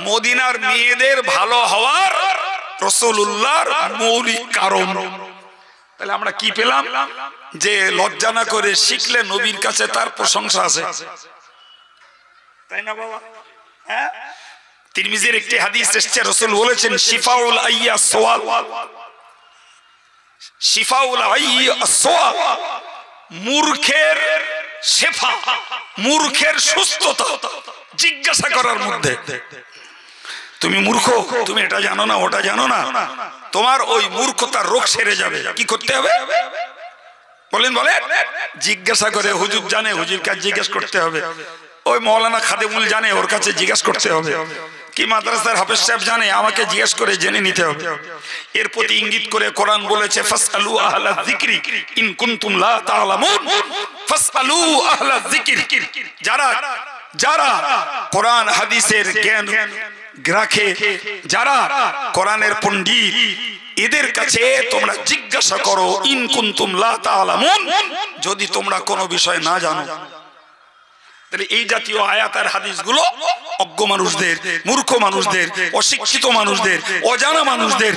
মদিনার মেয়েদের ভালো হওয়ার রাসূলুল্লাহর মৌলিক কারণ। তাহলে আমরা কি পেলাম? যে লজ্জা না করে শিখলে নবীর কাছে তার প্রশংসা আছে, তাই না বাবা? হ্যাঁ, তিরমিজির একটি হাদিস এসেছে, রাসূল বলেছেন, শিফাউল আইয়া সোয়াল, শিফাউল আইয়া সোয়াল, মূর্খের শেফা, মূর্খের সুস্থতা জিজ্ঞাসা করার মধ্যে। তুমি মূর্খ, তুমি এটা জানো না, ওটা জানো না, তোমার ওই মূর্খতার রোগ সেরে যাবে। কি করতে হবে বলেন? বলেন জিজ্ঞাসা করে। হুজুর জানে, হুজুর কাছে জিজ্ঞেস করতে হবে। ওই মৌলানা খাদেমুল জানে, ওর কাছে জিজ্ঞেস করতে হবে। কি মাদ্রাসার হাফেজ সাহেব জানে, আমাকে জিজ্ঞেস করে জেনে নিতে হবে। এর প্রতি ইঙ্গিত করে কোরআন বলেছে, ফাসআলু আহলা যিকরি ইন কুনতুম লা তা'লামুন। ফাসআলু আহলা যিকরি, যারা যারা কোরআন হাদিসের জ্ঞান রাখে, যারা কোরআনের পণ্ডিত, এদের কাছে তোমরা জিজ্ঞাসা করো, ইন কুনতুম লা তা'লামুন, যদি তোমরা কোনো বিষয় না জানো। তাহলে এই জাতীয় আয়াত আর হাদিসগুলো অজ্ঞ মানুষদের, মূর্খ মানুষদের, অশিক্ষিত মানুষদের, অজানা মানুষদের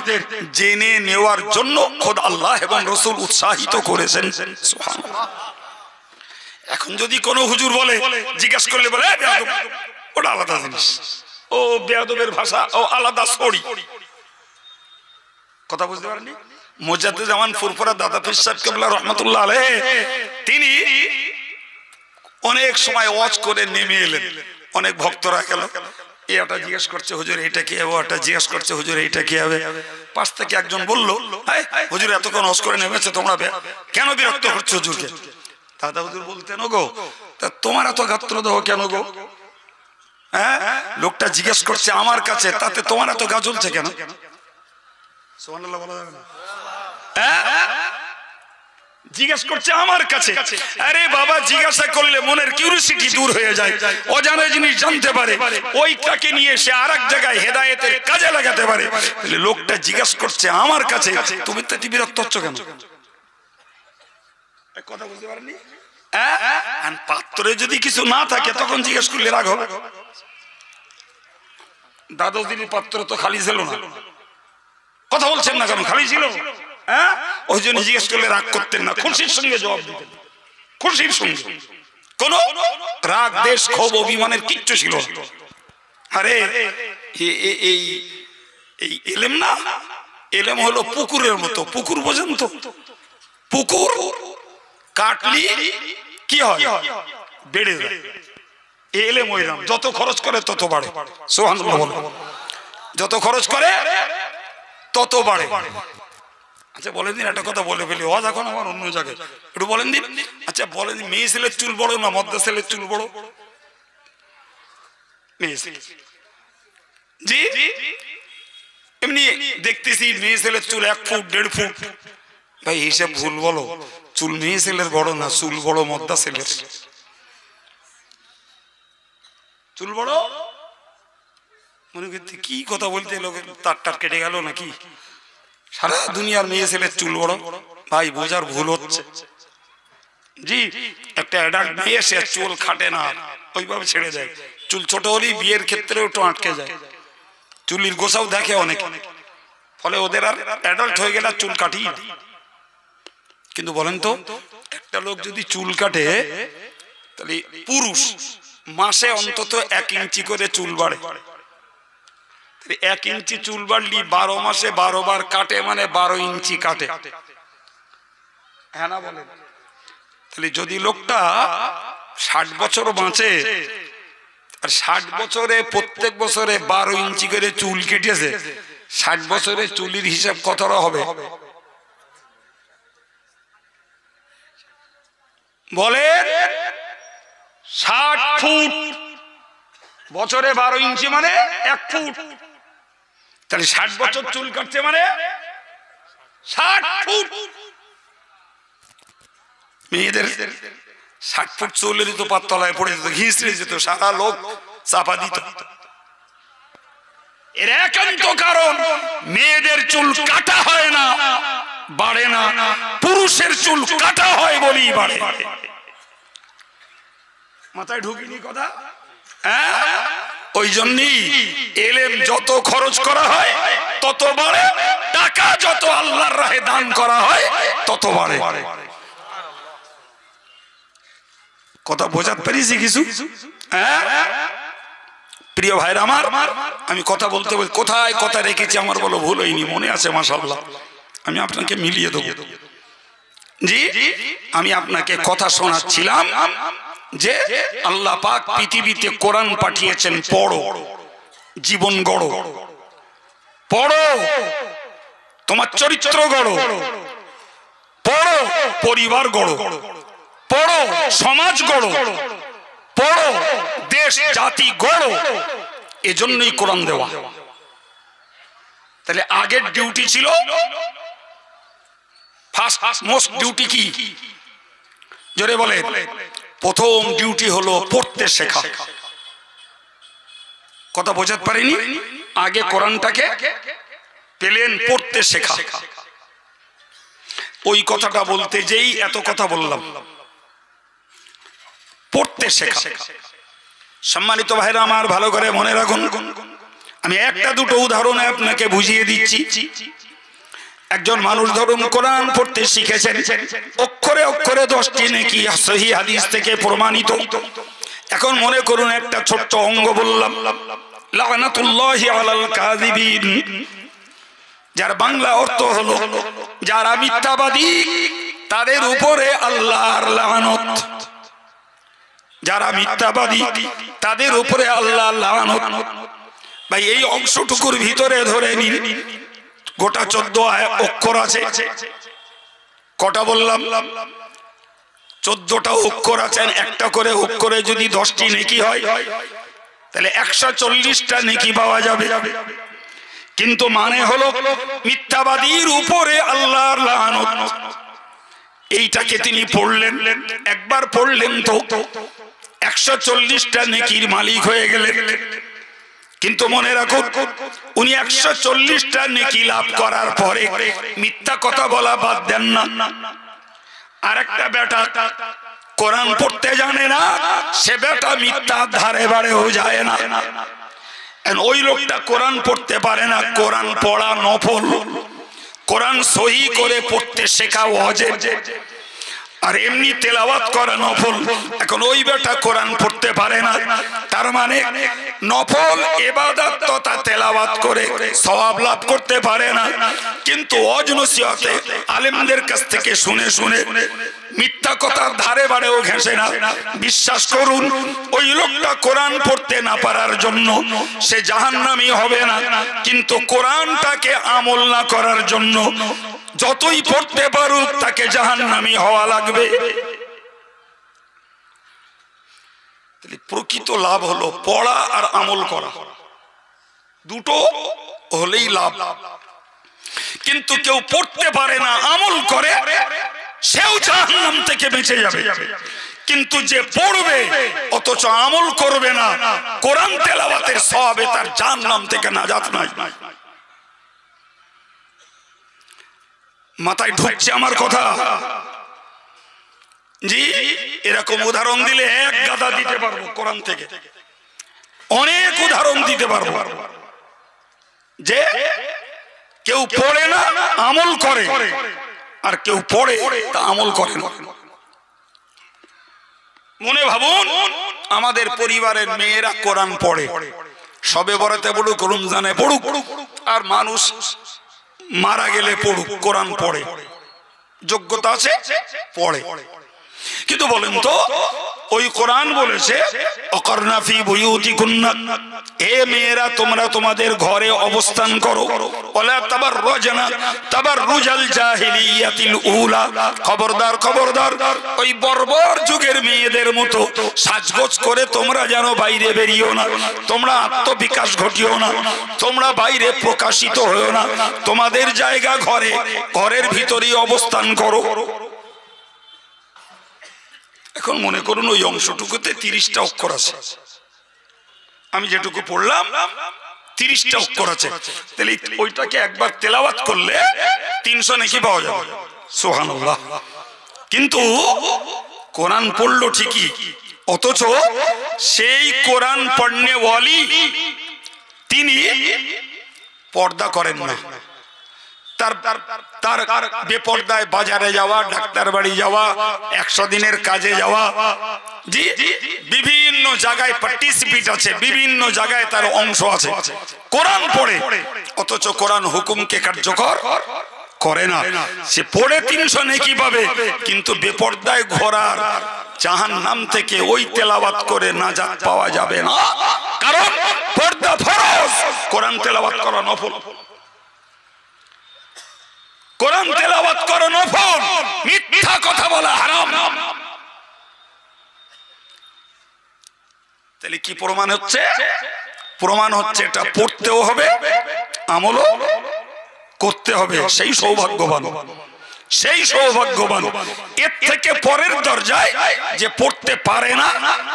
জেনে নেওয়ার জন্য খোদ আল্লাহ এবং রাসূল উৎসাহিত করেছেন। সুবহানাল্লাহ। এখন যদি কোনো হুজুর বলে, জিজ্ঞাসা করলে বলে বেয়াদব, ওটা আলাদা জিনিস, ও বেয়াদবের ভাষা, ও আলাদা ছড়ি। কথা বুঝতে পারেননি? মুজাদ্দিদ জামান ফুরফুরা দাদা পীর সাহেব কিবলা রাহমাতুল্লাহ আলাইহি, তিনি অনেক সময় ওয়াজ করে নেমে এলেন। অনেক ভক্তরা গেল, এটা জিজ্ঞেস করছে হুজুর এটা কি হবে, ওটা জিজ্ঞেস করছে হুজুর এটা কি হবে। পাশ থেকে একজন বলল, হুজুর এতক্ষণ ওয়াজ করে নেমেছে, তোমরা কেন বিরক্ত করছো হুজুরকে? দাদা হুজুর বলতেন, ও গো, তা তোমার এত গাত্রদাহ কেন গো? হ্যাঁ, লোকটা জিজ্ঞেস করছে আমার কাছে, তাতে তোমার এত গা জ্বলছে কেন? সুবহানাল্লাহ বলা যাবে না? জিজ্ঞেস করছে আমার কাছে। আরে বাবা, জিজ্ঞাসা করলে মনের কিউরিওসিটি দূর হয়ে যায়, অজানা জিনিস জানতে পারে, ওইটাকে নিয়ে সে আরেক জায়গায় হেদায়েতের কাজে লাগাতে পারে। তাহলে লোকটা জিজ্ঞেস করছে আমার কাছে, তুমি তো বিরক্ত হচ্ছ কেন? কথা বুঝতে পারেননি? পাত্রে যদি কিছু না থাকে তখন জিজ্ঞেস করলে রাগ হবে। দাদাজির পাত্র তো খালি ছিল না, কথা বলছেন না কেন? খালি ছিল। ওই জন্য জিজ্ঞেস করলে রাগ করতেন না, খুশির সঙ্গে জবাব দিতেন, খুশির সঙ্গে। কোন রাগ, দেশ, ক্ষোভ, অভিমানের কিচ্ছু ছিল না। আরে এই এলেম না, এলেম হলো পুকুরের মতো। পুকুর বোঝেন তো? পুকুর কাটলি কি হয়? বেড়ে যায়। এলেম ওইরকম, যত খরচ করে তত বাড়ে। সুবহানাল্লাহ বলো। যত খরচ করে তত বাড়ে। আচ্ছা বলেন দিন, একটা কথা বলে ফেলি, হজ এখন আমার অন্য জায়গায়, একটু বলেন দিন। আচ্ছা বলেন দিন, মেয়ে ছেলের চুল বড় না মদ্দা ছেলের চুল বড়? মেয়ে ছেলে। জি, এমনি দেখতেছি মেয়ে ছেলের চুল 1 ফুট 1.5 ফুট। ভাই হিসাব ভুল বলো, চুল মেয়ে ছেলের বড় না, চুল বড় মদ্দা ছেলের। চুল বড় মনে করতে কি কথা বলতে, লোকের তার কেটে গেল নাকি? সারা দুনিয়ার মেয়ে ছেলের চুল বড়। ভাই বোঝার ভুল হচ্ছে। জি, একটা অ্যাডাল্ট মেয়ে সে চুল খাটে না, ওইভাবে ছেড়ে দেয়। চুল ছোট হলেই বিয়ের ক্ষেত্রেও তো আটকে যায়, চুলির গোছাও দেখে অনেক, ফলে ওদের আর অ্যাডাল্ট হয়ে গেলে চুল কাটি। কিন্তু বলেন তো, একটা লোক যদি চুল কাটে, তাহলে পুরুষ মাসে অন্তত 1 ইঞ্চি করে চুল বাড়ে। 1 ইঞ্চি চুল বাড়লি 12 মাসে 12 বার কাটে, মানে 12 ইঞ্চি কাটে। হ্যাঁ না বলেন? তাহলে যদি লোকটা 60 বছর বাঁচে, আর 60 বছরে প্রত্যেক বছরে 12 ইঞ্চি করে চুল কেটেছে, 60 বছরে চুলির হিসাব কতটা হবে বলেন? 60 ফুট বছরে 12 ইঞ্চি মানে 1 ফুট, তাহলে 60 বছর চুল কাটছে মানে 60 ফুট। মেয়েদের 60 ফুট চুলেরই তো পাততলায় পড়ে যেত, ঘিঁচড়ে যেত, সারা লোক চাপা দিত। এর একান্ত কারণ মেয়েদের চুল কাটা হয় না, বাড়ে না, পুরুষের চুল কাটা হয় বলেই বাড়ে। মাথায় ঢুকিনি কথা? ওই জন্যই এলেম যত খরচ করা হয় তত বাড়ে, টাকা যত আল্লাহর রাহে দান করা হয় তত বাড়ে। কথা বোঝাতে পেরেছি কিছু? প্রিয় ভাইরা আমার, আমি কথা বলতে বলতে কোথায় কথা রেখেছি আমার বলো ভুল হয়নি, মনে আছে মাশাআল্লাহ। আমি আপনাকে মিলিয়ে দেবো। জি, আমি আপনাকে কথা শোনাচ্ছিলাম যে আল্লাহ পাক পৃথিবীতে কোরআন পাঠিয়েছেন। পড়ো, জীবন গড়ো, পড়ো, তোমার চরিত্র গড়ো, পড়ো, পরিবার গড়ো, পড়ো, সমাজ গড়ো, পড়ো, দেশ জাতি গড়ো। এজন্যই কোরআন দেওয়া। তাহলে আগের ডিউটি ছিল, ফার্স্ট মোস্ট ডিউটি কি? জোরে বলে। প্রথম ডিউটি হলো পড়তে শেখা। কথা বোঝাতে পারিনি? আগে কোরআনটাকে পেলেন পড়তে শেখা। ওই কথাটা বলতে যেই এত কথা বললাম, পড়তে শেখা। সম্মানিত ভাইরা আমার, ভালো করে মনে রাখুন, আমি একটা দুটো উদাহরণে আপনাকে বুঝিয়ে দিচ্ছি। একজন মানুষ ধরুন কোরআন পড়তে শিখেছেন, অক্ষরে অক্ষরে 10টি নেকি সহিহ হাদিস থেকে প্রমাণিত। এখন মনে করুন একটা ছোট্ট অঙ্গ বললাম, লানাতুল্লাহি আলাল কাযিবিন, যার বাংলা অর্থ হলো যারা মিথ্যাবাদী তাদের উপরে আল্লাহর লানত। যারা মিথ্যাবাদী তাদের উপরে আল্লাহর লানত। ভাই এই অংশটুকুর ভিতরে ধরে নিন গোটা 14 অক্ষর আছে। কটা বললাম? 14টা অক্ষর আছেন। একটা করে অক্ষরে যদি 10টি নেকি হয় তাহলে 140টা নেকি পাওয়া যাবে। কিন্তু মানে হলো মিথ্যাবাদীর উপরে আল্লাহর লানত। এইটাকে তিনি পড়লেন, একবার পড়লেন তো 140টা নেকির মালিক হয়ে গেলেন। কিন্তু মনে রাখুন, উনি 140টা নেকি লাভ করার পরে মিথ্যা কথা বলা বাদ দেন না। আর একটা বেটা কোরআন পড়তে জানে না, সে বেটা মিথ্যা ধারে বাড়েও যায় না। ওই লোকটা কোরআন পড়তে পারে না। কোরআন পড়া নফল, কোরআন সহি করে পড়তে শেখা ওয়াজিব, আর এমনি তেলাওয়াত করা নফল। এখন ওই বেটা কোরআন পড়তে পারে না, তার মানে নফল ইবাদত তথা তেলাওয়াত করে সওয়াব লাভ করতে পারে না। কিন্তু ওয়াজ নসিহতে আলেমদের কাছ থেকে শুনে শুনে মিথ্যা কথার ধারে বাড়েও ঘেঁষে না। বিশ্বাস করুন, ওই লোকটা কোরআন পড়তে না পারার জন্য সে জাহান্নামী হবে না, কিন্তু কোরআনটাকে আমল না করার জন্য যতই পড়তে পারুক তাকে জাহান্নামী হওয়া লাগবে। প্রকৃত লাভ হলো পড়া আর আমল করা, দুটো হলেই লাভ। কিন্তু কেউ পড়তে পারে না, আমল করে, সেও জাহান্নাম থেকে বেঁচে যাবে। কিন্তু যে পড়বে অথচ আমল করবে না, কোরআন তেলাওয়াতের সওয়াবে তার জাহান্নাম থেকে নাজাত নাই। মাথায় ঢুকছে আমার কথা? জি, এরকম উদাহরণ দিলে এক গাদা দিতে পারবো কোরআন থেকে, অনেক উদাহরণ দিতে পারবো। যে কেউ পড়ে না আমল করে, আর কেউ পড়ে তা আমল করে না। মনে ভাবুন, আমাদের পরিবারের মেয়েরা কোরআন পড়ে, সবে বরাতে পড়ুক, রমজানে পড়ুক, আর মানুষ মারা গেলে পড়ুক, কোরআন পড়ে, যোগ্যতা আছে পড়ে। কিন্তু বলেন তো, ওই কোরআন বলেছে অকরনা ফি বুয়ুতিকুন্না, হে মেয়েরা তোমরা তোমাদের ঘরে অবস্থান করো, ওয়ালা তাবাররুজনা তাবাররুজাল জাহিলিয়াতিল উলা, খবরদার খবরদার ওই বর্বর যুগের মেয়েদের মতো সাজগোজ করে তোমরা যেন বাইরে বেরিও না, তোমরা আত্মবিকাশ ঘটিও না, তোমরা বাইরে প্রকাশিত হও না, তোমাদের জায়গা ঘরে, ঘরের ভিতরেই অবস্থান করো। এখন মনে করুন ওই অংশটুকুতে 30টা অক্ষর আছে, আমি যেটুকু পড়লাম 30টা অক্ষর আছে, তাহলে ওইটাকে একবার তেলাওয়াত করলে 300 নেকি পাওয়া যাবে। সুবহানাল্লাহ। কিন্তু কোরআন পড়লো ঠিকই, অথচ সেই কোরআন পড়নে ওয়ালি তিনি পর্দা করেন না। তার বেপর্দায় বাজারে যাওয়া, ডাক্তার বাড়ি যাওয়া, 100 দিনের কাজে যাওয়া, জি বিভিন্ন জায়গায় পার্টিসিপেট আছে, বিভিন্ন জায়গায় তার অংশ আছে, কোরআন পড়ে, অথচ কোরআন হুকুমকে কার্যকর করে না। সে পড়ে 300 নেকি পাবে, কিন্তু বেপর্দায় ঘোরার জাহান্নাম থেকে ওই তেলাওয়াত করে নাজাত পাওয়া যাবে না, কারণ পর্দা ফরজ, কোরআন তেলাওয়াত করা নফল। কোরআন তেলাওয়াত করা নফল, মিথ্যা কথা বলা হারাম। তাহলে কি প্রমাণ হচ্ছে? প্রমাণ হচ্ছে এটা পড়তেও হবে, আমলও করতে হবে। সেই সৌভাগ্যবান, সেই সৌভাগ্যবান। এর থেকে পরের দরজায় যে পড়তে পারে না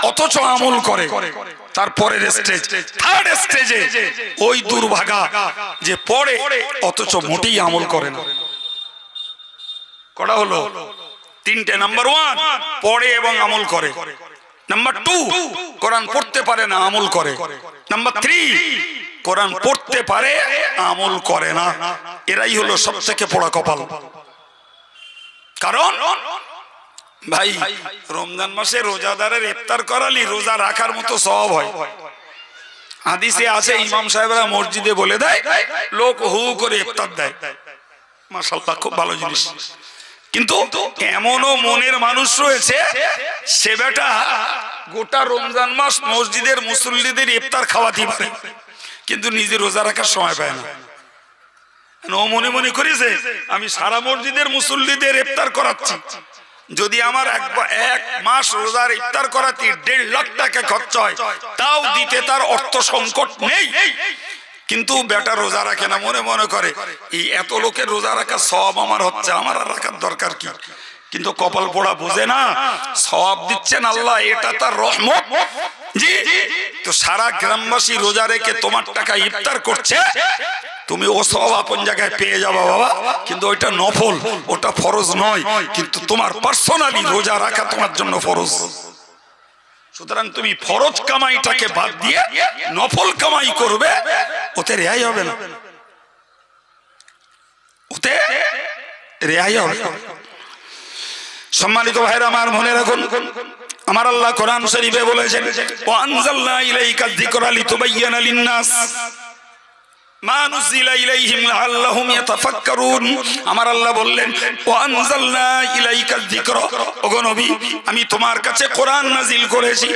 অথচ আমল করে, তারপরের স্টেজ, থার্ড স্টেজে ওই দুর্ভাগা যে পড়ে অথচ মোটেই আমল করে না। কটা হলো? 3টে। নাম্বার 1 পড়ে এবং আমল করে। নাম্বার 2 কোরআন পড়তে পারে না, আমল করে। নাম্বার 3 কোরআন পড়তে পারে, আমল করে না। এরাই হলো সবথেকে পোড়া কপাল। কারণ ভাই রমজান মাসে রোজাদারের ইফতার করালি রোজা রাখার মতো সওয়াব হয়। হাদিসে আছে ইমাম সাহেবরা মসজিদে বলে দেয়, লোক হু করে ইফতার দেয়। মাশাআল্লাহ, খুব ভালো জিনিস। কিন্তু এমনও মনের মানুষ রয়েছে, সে বেটা গোটা রমজান মাস মসজিদের মুসল্লিদের ইফতার খাওয়াতে পারে, কিন্তু নিজে রোজা রাখার সময় পায় না। ও মনে মনে করেছে আমি সারা মসজিদের মুসল্লিদের ইফতার করাচ্ছি, যদি আমার এক মাস রোজার ইফতার করাতে 1.5 লাখ টাকা খরচ হয়, তাও দিতে তার অর্থ সংকট নেই। কিন্তু বেটা রোজা রাখে না, মনে মনে করে এই এত লোকের রোজা রাখার সওয়াব আমার হচ্ছে, আমার আর রাখার দরকার কি। কিন্তু কপাল পোড়া বুঝে না, সওয়াব দিচ্ছেন আল্লাহ, এটা তার রহমত। জি, তো সারা গ্রামবাসী রোজা রেখে তোমার টাকা ইফতার করছে, তুমি ও সওয়াব আপন জায়গায় পেয়ে যাবা বাবা, কিন্তু ওইটা নফল, ওটা ফরজ নয়। কিন্তু তোমার পার্সোনালি রোজা রাখা তোমার জন্য ফরজ। সুতরাং তুমি ফরজ কামাইটাকে বাদ দিয়ে নফল কামাই করবে, ওতে রেহাই হবে না, ওতে রেহাই হবে। সম্মানিত ভাইরা আমার, মনে রাখুন আমার আল্লাহ কোরআন শরীফে বলেছেন, ওয়া আনজালনা ইলাইকা যিকরা লিতুবাইয়িনা লিন-নাস মা নুজিলা ইলাইহিম লাআল্লাহুম ইয়াতাফাক্কারুন। আমার আল্লাহ বললেন, ওয়া আনজালনা ইলাইকা যিকরা, ওগো নবী আমি তোমার কাছে কোরআন নাজিল করেছি,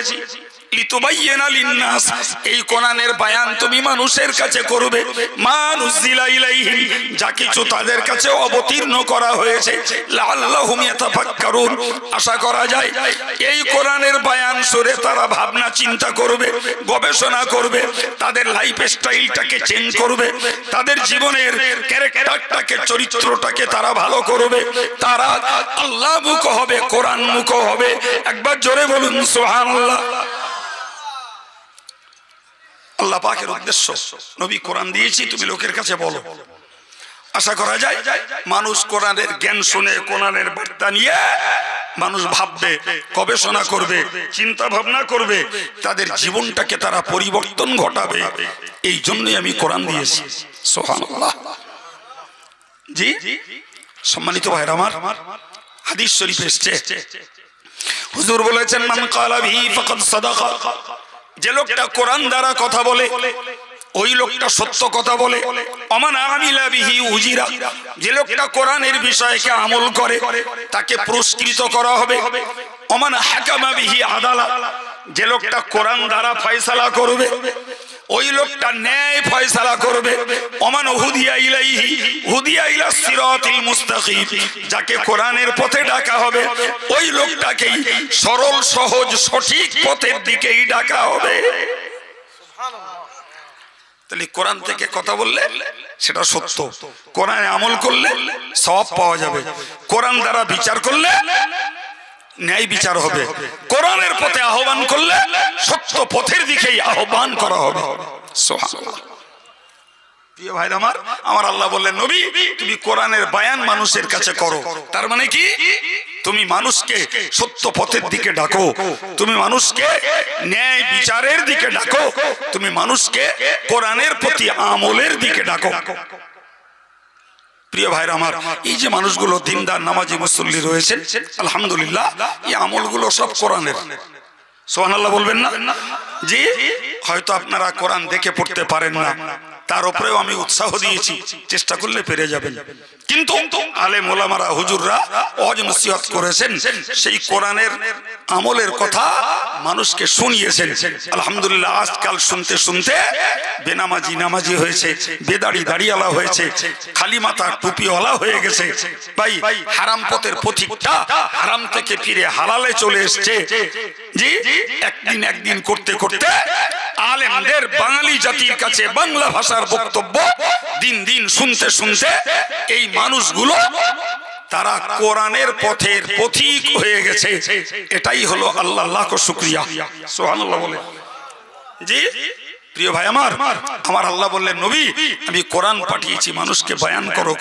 লিতুবাইয়িনা লিন-নাস, এই কোরআনের বায়ান তুমি মানুষের কাছে করবে, মা নুজিলা ইলাইহিম, যা কিছু তাদের কাছে অবতীর্ণ করা হয়েছে, লাআল্লাহুম ইয়াতাফাক্কারুন, আশা করা যায় এই কোরআনের বায়ান শুনে তারা ভাবনা চিন্তা করবে, গবেষণা করবে, তাদের লাইফ স্টাইলটাকে চেঞ্জ করবে, তাদের জীবনের ক্যারেক্টারটাকে, চরিত্রটাকে তারা ভালো করবে, তারা আল্লাহ মুখ হবে, কোরআন মুখ হবে। একবার জোরে বলুন সুবহানাল্লাহ। আল্লাহ পাকের উদ্দেশ্য, নবী কোরআন দিয়েছি, তুমি লোকের কাছে বলো। আশা করা যায় মানুষ কোরআনের জ্ঞান শুনে, কোরআনের বার্তা নিয়ে মানুষ ভাববে, গবেষণা করবে, চিন্তা ভাবনা করবে, তাদের জীবনটাকে তারা পরিবর্তন ঘটাবে। এই জন্যই আমি কোরআন দিয়েছি। সুবহানাল্লাহ। জি, সম্মানিত ভাইরা আমার, হাদিস শরীফে এসেছে, হুজুর বলেছেন, মান ক্বালা বিহি ফাকাদ সাদাকা, যে লোকটা কোরআন দ্বারা কথা বলে ওই লোকটা সত্য কথা বলে। ওমান আমিলা বিহি উজিরা, যে লোকটা কোরআনের বিষয়কে আমল করে তাকে পুরস্কৃত করা হবে। ওমান হাকামা বিহি আদালা, যে লোকটা কোরআন দ্বারা ফয়সালা করবে ওই লোকটা ন্যায় ফয়সালা করবে। ওমান হুদিয়া ইলাইহি হুদিয়া ইলা সিরাতিল মুস্তাকিম, যাকে কোরআনের পথে ডাকা হবে ওই লোকটাকেই সরল সহজ সঠিক পথের দিকেই ডাকা হবে। তাহলে কোরআন থেকে কথা বললে সেটা সত্য, কোরআনে আমল করলে সওয়াব পাওয়া যাবে, কোরআন দ্বারা বিচার করলে ন্যায় বিচার হবে, কোরআনের পথে আহ্বান করলে সত্য পথের দিকেই আহ্বান করা হবে। সুবহানাল্লাহ। প্রিয় ভাই আমার, আমার আল্লাহ বললেন নবী তুমি কোরআনের বায়ান মানুষের কাছে করো। তার মানে কি? তুমি মানুষকে সত্য পথের দিকে ডাকো, তুমি মানুষকে ন্যায় বিচারের দিকে ডাকো, তুমি মানুষকে কোরআনের প্রতি আমলের দিকে ডাকো। প্রিয় ভাইরা আমার, এই যে মানুষগুলো দিনদার নামাজি মুসল্লি রয়েছে আলহামদুলিল্লাহ, এই আমলগুলো সব কোরআনের। সুবহানাল্লাহ বলবেন না? জি, হয়তো আপনারা কোরআন দেখে পড়তে পারেন না, তার উপরেও আমি উৎসাহ দিয়েছি, চেষ্টা করলে পেরে যাবেন। কিন্তু আলেম ওলামারা হুজুররা ওয়াজ নসিহত করেছেন, সেই কোরআনের আমলের কথা মানুষকে শুনিয়েছেন। আলহামদুলিল্লাহ, আজকাল শুনতে শুনতে বেনামাজি নামাজি হয়েছে, বেদাড়ি দাড়িওয়ালা হয়েছে, খালি মাথা টুপিওয়ালা হয়ে গেছে। ভাই হারাম পথের পথিকটা হারাম থেকে ফিরে হালালে চলে এসছে। জি, একদিন করতে করতে আলেমদের বাঙালি জাতির কাছে বাংলা ভাষার বক্তব্য দিন দিন শুনতে শুনতে এই মানুষগুলো তারা কোরআনের পথের পথিক হয়ে গেছে। এটাই হলো আল্লাহ লাখ শুকরিয়া। সুবহানাল্লাহ বলে। জি প্রিয় ভাই আমার, আমার আল্লাহ বললেন নবী আমি কোরআন পাঠিয়েছি, মানুষকে বয়ান করো,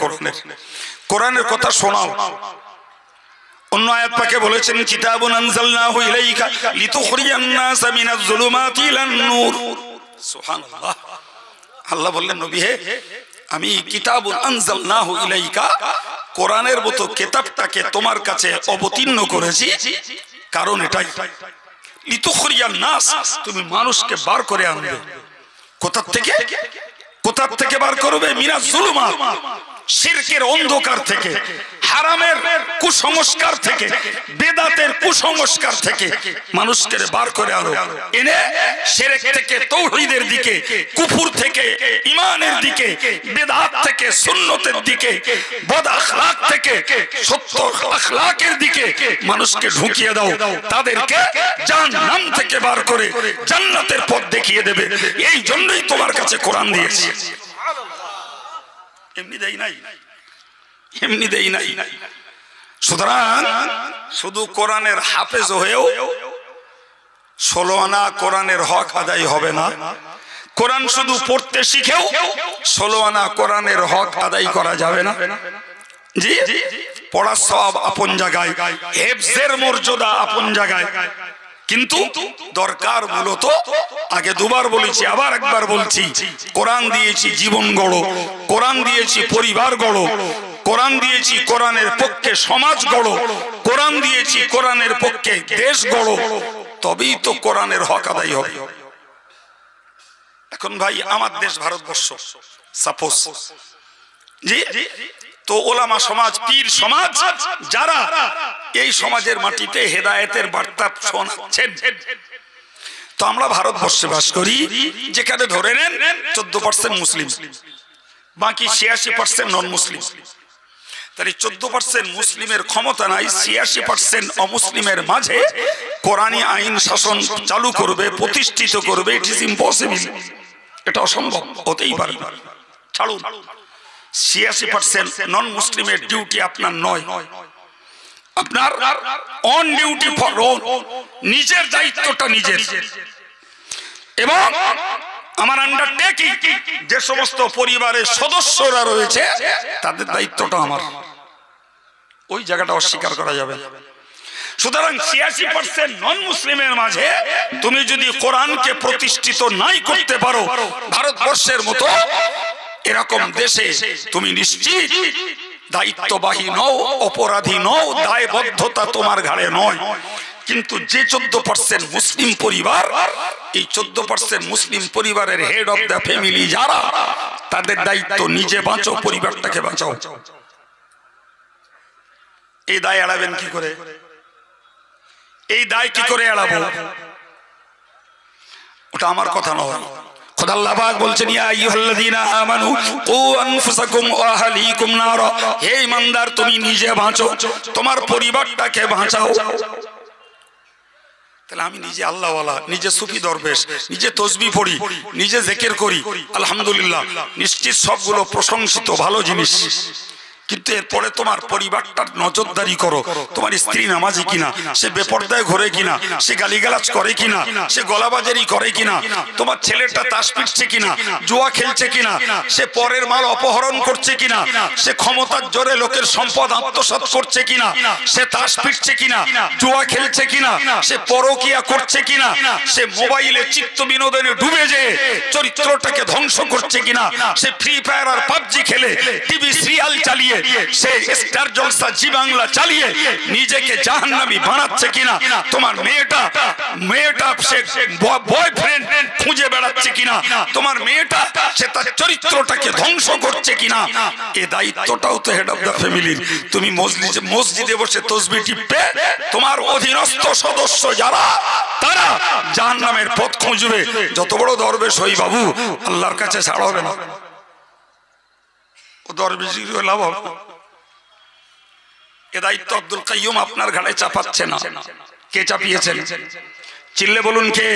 কোরআনের কথা শোনাও। অন্য আয়াত পাকে বলেছেন কিতাবুন আনজালনাহু ইলাইকা লিতুখরিজান নাসা মিনাজ যুলুমাতি ইলান নূর। সুবহানাল্লাহ। আল্লাহ বললেন নবী হে আমি কিতাবুন আনজালনাহু ইলাইকা, কোরআনের মতো কিতাবটাকে তোমার কাছে অবতীর্ণ করেছি, কারণ এটাই লিতুখরিজান নাস, তুমি মানুষকে বার করে আনবে। কোথা থেকে বার করবে? মিনাজ যুলুমাত, শিরকের অন্ধকার থেকে, হারামের কুসংস্কার থেকে, বেদাতের কুসংস্কার থেকে মানুষকে বার করে আনো, এনে শিরক থেকে তাওহীদের দিকে, কুফর থেকে ঈমানের দিকে, বেদাত থেকে সুন্নতের দিকে, বদ আখলাক থেকে সত্য আখলাকের দিকে মানুষকে ঢুকিয়ে দাও। তাদেরকে জাহান্নাম থেকে বার করে জান্নাতের পথ দেখিয়ে দেবে। এই জন্যই তোমার কাছে কোরআন দিয়েছি। এমনি দেই নাই। সুতরাং শুধু কোরআনের হাফেজ হয়েও 16 আনা কোরআনের হক আদায় হবে না। কোরআন শুধু পড়তে শিখেও 16 আনা কোরআনের হক আদায় করা যাবে না। জি, পড়ার সব আপন জায়গায়, হেফজের মর্যাদা আপন জায়গায়, কিন্তু দরকার মূলত আগে দুবার বলেছি, আবার একবার বলছি, কোরআন দিয়েছি জীবন গড়ো, কোরআন দিয়েছি পরিবার গড়ো, কোরআন দিয়েছি কোরআনের পক্ষে সমাজ গড়ো, কোরআন দিয়েছি কোরআনের পক্ষে দেশ গড়ো, তবেই তো কোরআনের হক আদায় হবে। এখন ভাই আমার দেশ ভারতবর্ষ সাপোজ, জি, তো ওলামা সমাজ, পীর সমাজ যারা এই সমাজের মাটিতে হেদায়েতের বার্তা শোনাচ্ছেন, তো আমরা ভারতবর্ষে বাস করি, যেখানে ধরে নেন 14% মুসলিম, বাকি 86% নন মুসলিম। তাহলে 14% মুসলিমের ক্ষমতা নাই 86% অমুসলিমের মাঝে কোরআনী আইন শাসন চালু করবে, প্রতিষ্ঠিত করবে। ইট ইজ ইম্পসিবল, এটা অসম্ভব, হতেই পারে না। ছাড়ুন, 86% নন মুসলিমের ডিউটি আপনার নয়, আপনার অন ডিউটি ফর ওন, নিজের দায়িত্বটা নিজের। এবং আমার আন্ডারটেকিং, যে সমস্ত পরিবারের সদস্যরা রয়েছে তাদের দায়িত্বটা আমার, ওই জায়গাটা অস্বীকার করা যাবে। সুতরাং 86% নন মুসলিমের মাঝে তুমি যদি কোরআনকে প্রতিষ্ঠিত নাই করতে পারো, ভারতবর্ষের মতো এরকম দেশে তুমি নিশ্চিত দায়িত্ববাহী নও, অপরাধী নও, দায়বদ্ধতা তোমার ঘাড়ে নয়। কিন্তু যে 14% মুসলিম পরিবার, এই 14% মুসলিম পরিবারের হেড অফ দ্য ফ্যামিলি যারা, তাদের দায়িত্ব নিজে বাঁচো, পরিবারটাকে বাঁচাও। এই দায় এড়াবেন কি করে? এই দায় কি করে এড়াবো? ওটা আমার কথা নয়। খোদা আল্লাহ পাক বলছেন, ইয়া আইয়ুহাল্লাযীনা আমানু কু আনফুসাকুম ওয়া আহলিকুম নারা, হে ঈমানদার তুমি নিজে বাঁচো, তোমার পরিবারটাকে বাঁচাও। তাহলে আমি নিজে আল্লাহওয়ালা, নিজে সুফি দরবেশ, নিজে তসবিহ পড়ি, নিজে জিকির করি, আলহামদুলিল্লাহ, নিশ্চিত সবগুলো প্রশংসিত ভালো জিনিস। কিন্তু এরপরে তোমার পরিবারটার নজরদারি করো, তোমার স্ত্রী নামাজি কিনা, সে বেপরদায় ঘোরে কিনা, সে গালিগালাজ করে কিনা, সে গলাবাজারি করে কিনা, তোমার ছেলেটা তাস পিটছে কিনা, জুয়া খেলছে কিনা, সে পরের মাল অপহরণ করছে কিনা, সে ক্ষমতার জোরে লোকের সম্পদ আত্মসাৎ করছে কিনা, সে তাস পিটছে কিনা, জুয়া খেলছে কিনা, সে পরকিয়া করছে কিনা, সে মোবাইলে চিত্ত বিনোদনে ডুবে যেয়ে চরিত্রটাকে ধ্বংস করছে কিনা, সে ফ্রি ফায়ার আর পাবজি খেলে টিভি সিরিয়াল চালিয়ে, সে স্টার জলসা জি বাংলা চালিয়ে নিজেকে জাহান্নামী বানাচ্ছে কিনা, তোমার মেয়েটা সে বয়ফ্রেন্ড খুঁজে বেড়াচ্ছে কিনা, তোমার মেয়েটা সে তার চরিত্রটাকে ধ্বংস করছে কিনা, এই দায়িত্বটাও তো হেড অফ দ্য ফ্যামিলির। তুমি মসজিদে বসে তাসবিহ টিপবে, তোমার অধীনস্থ সদস্য যারা তারা জাহান্নামের পথ খুঁজবে। যত বড় দরবেশ হই বাবু, আল্লাহর কাছে ছাড় হবে না, ও দরবেশি লাভ হবে না। এ দায়িত্ব আব্দুল কাইয়ুম আপনার ঘাড়ে চাপাচ্ছে না। কে চাপিয়েছেন? চিল্লে বলুন কে?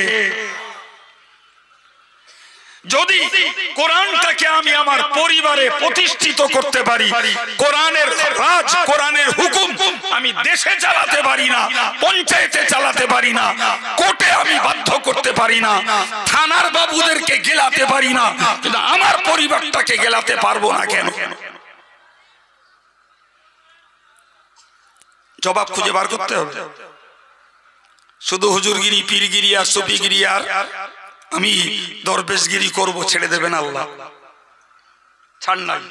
যদি কোরআনটাকে আমি আমার পরিবারে প্রতিষ্ঠিত করতে পারি, কোরআনের রাজ, কোরআনের হুকুম আমি দেশে চালাতে পারি না, পঞ্চায়েতে চালাতে পারি না, কোর্টে আমি বাধ্য করতে পারি না, থানার বাবুদেরকে গেলাতে পারি না, কিন্তু আমার পরিবারটাকে গেলাতে পারবো না কেন? জবাব খুঁজে বার করতে হবে। শুধু হুজুরগিরি, পীরগিরি আর সুফিগিরি আর আমি দরবেশগিরি করবো ছেড়ে দেবেন আল্লাহ? ছাড় নাই।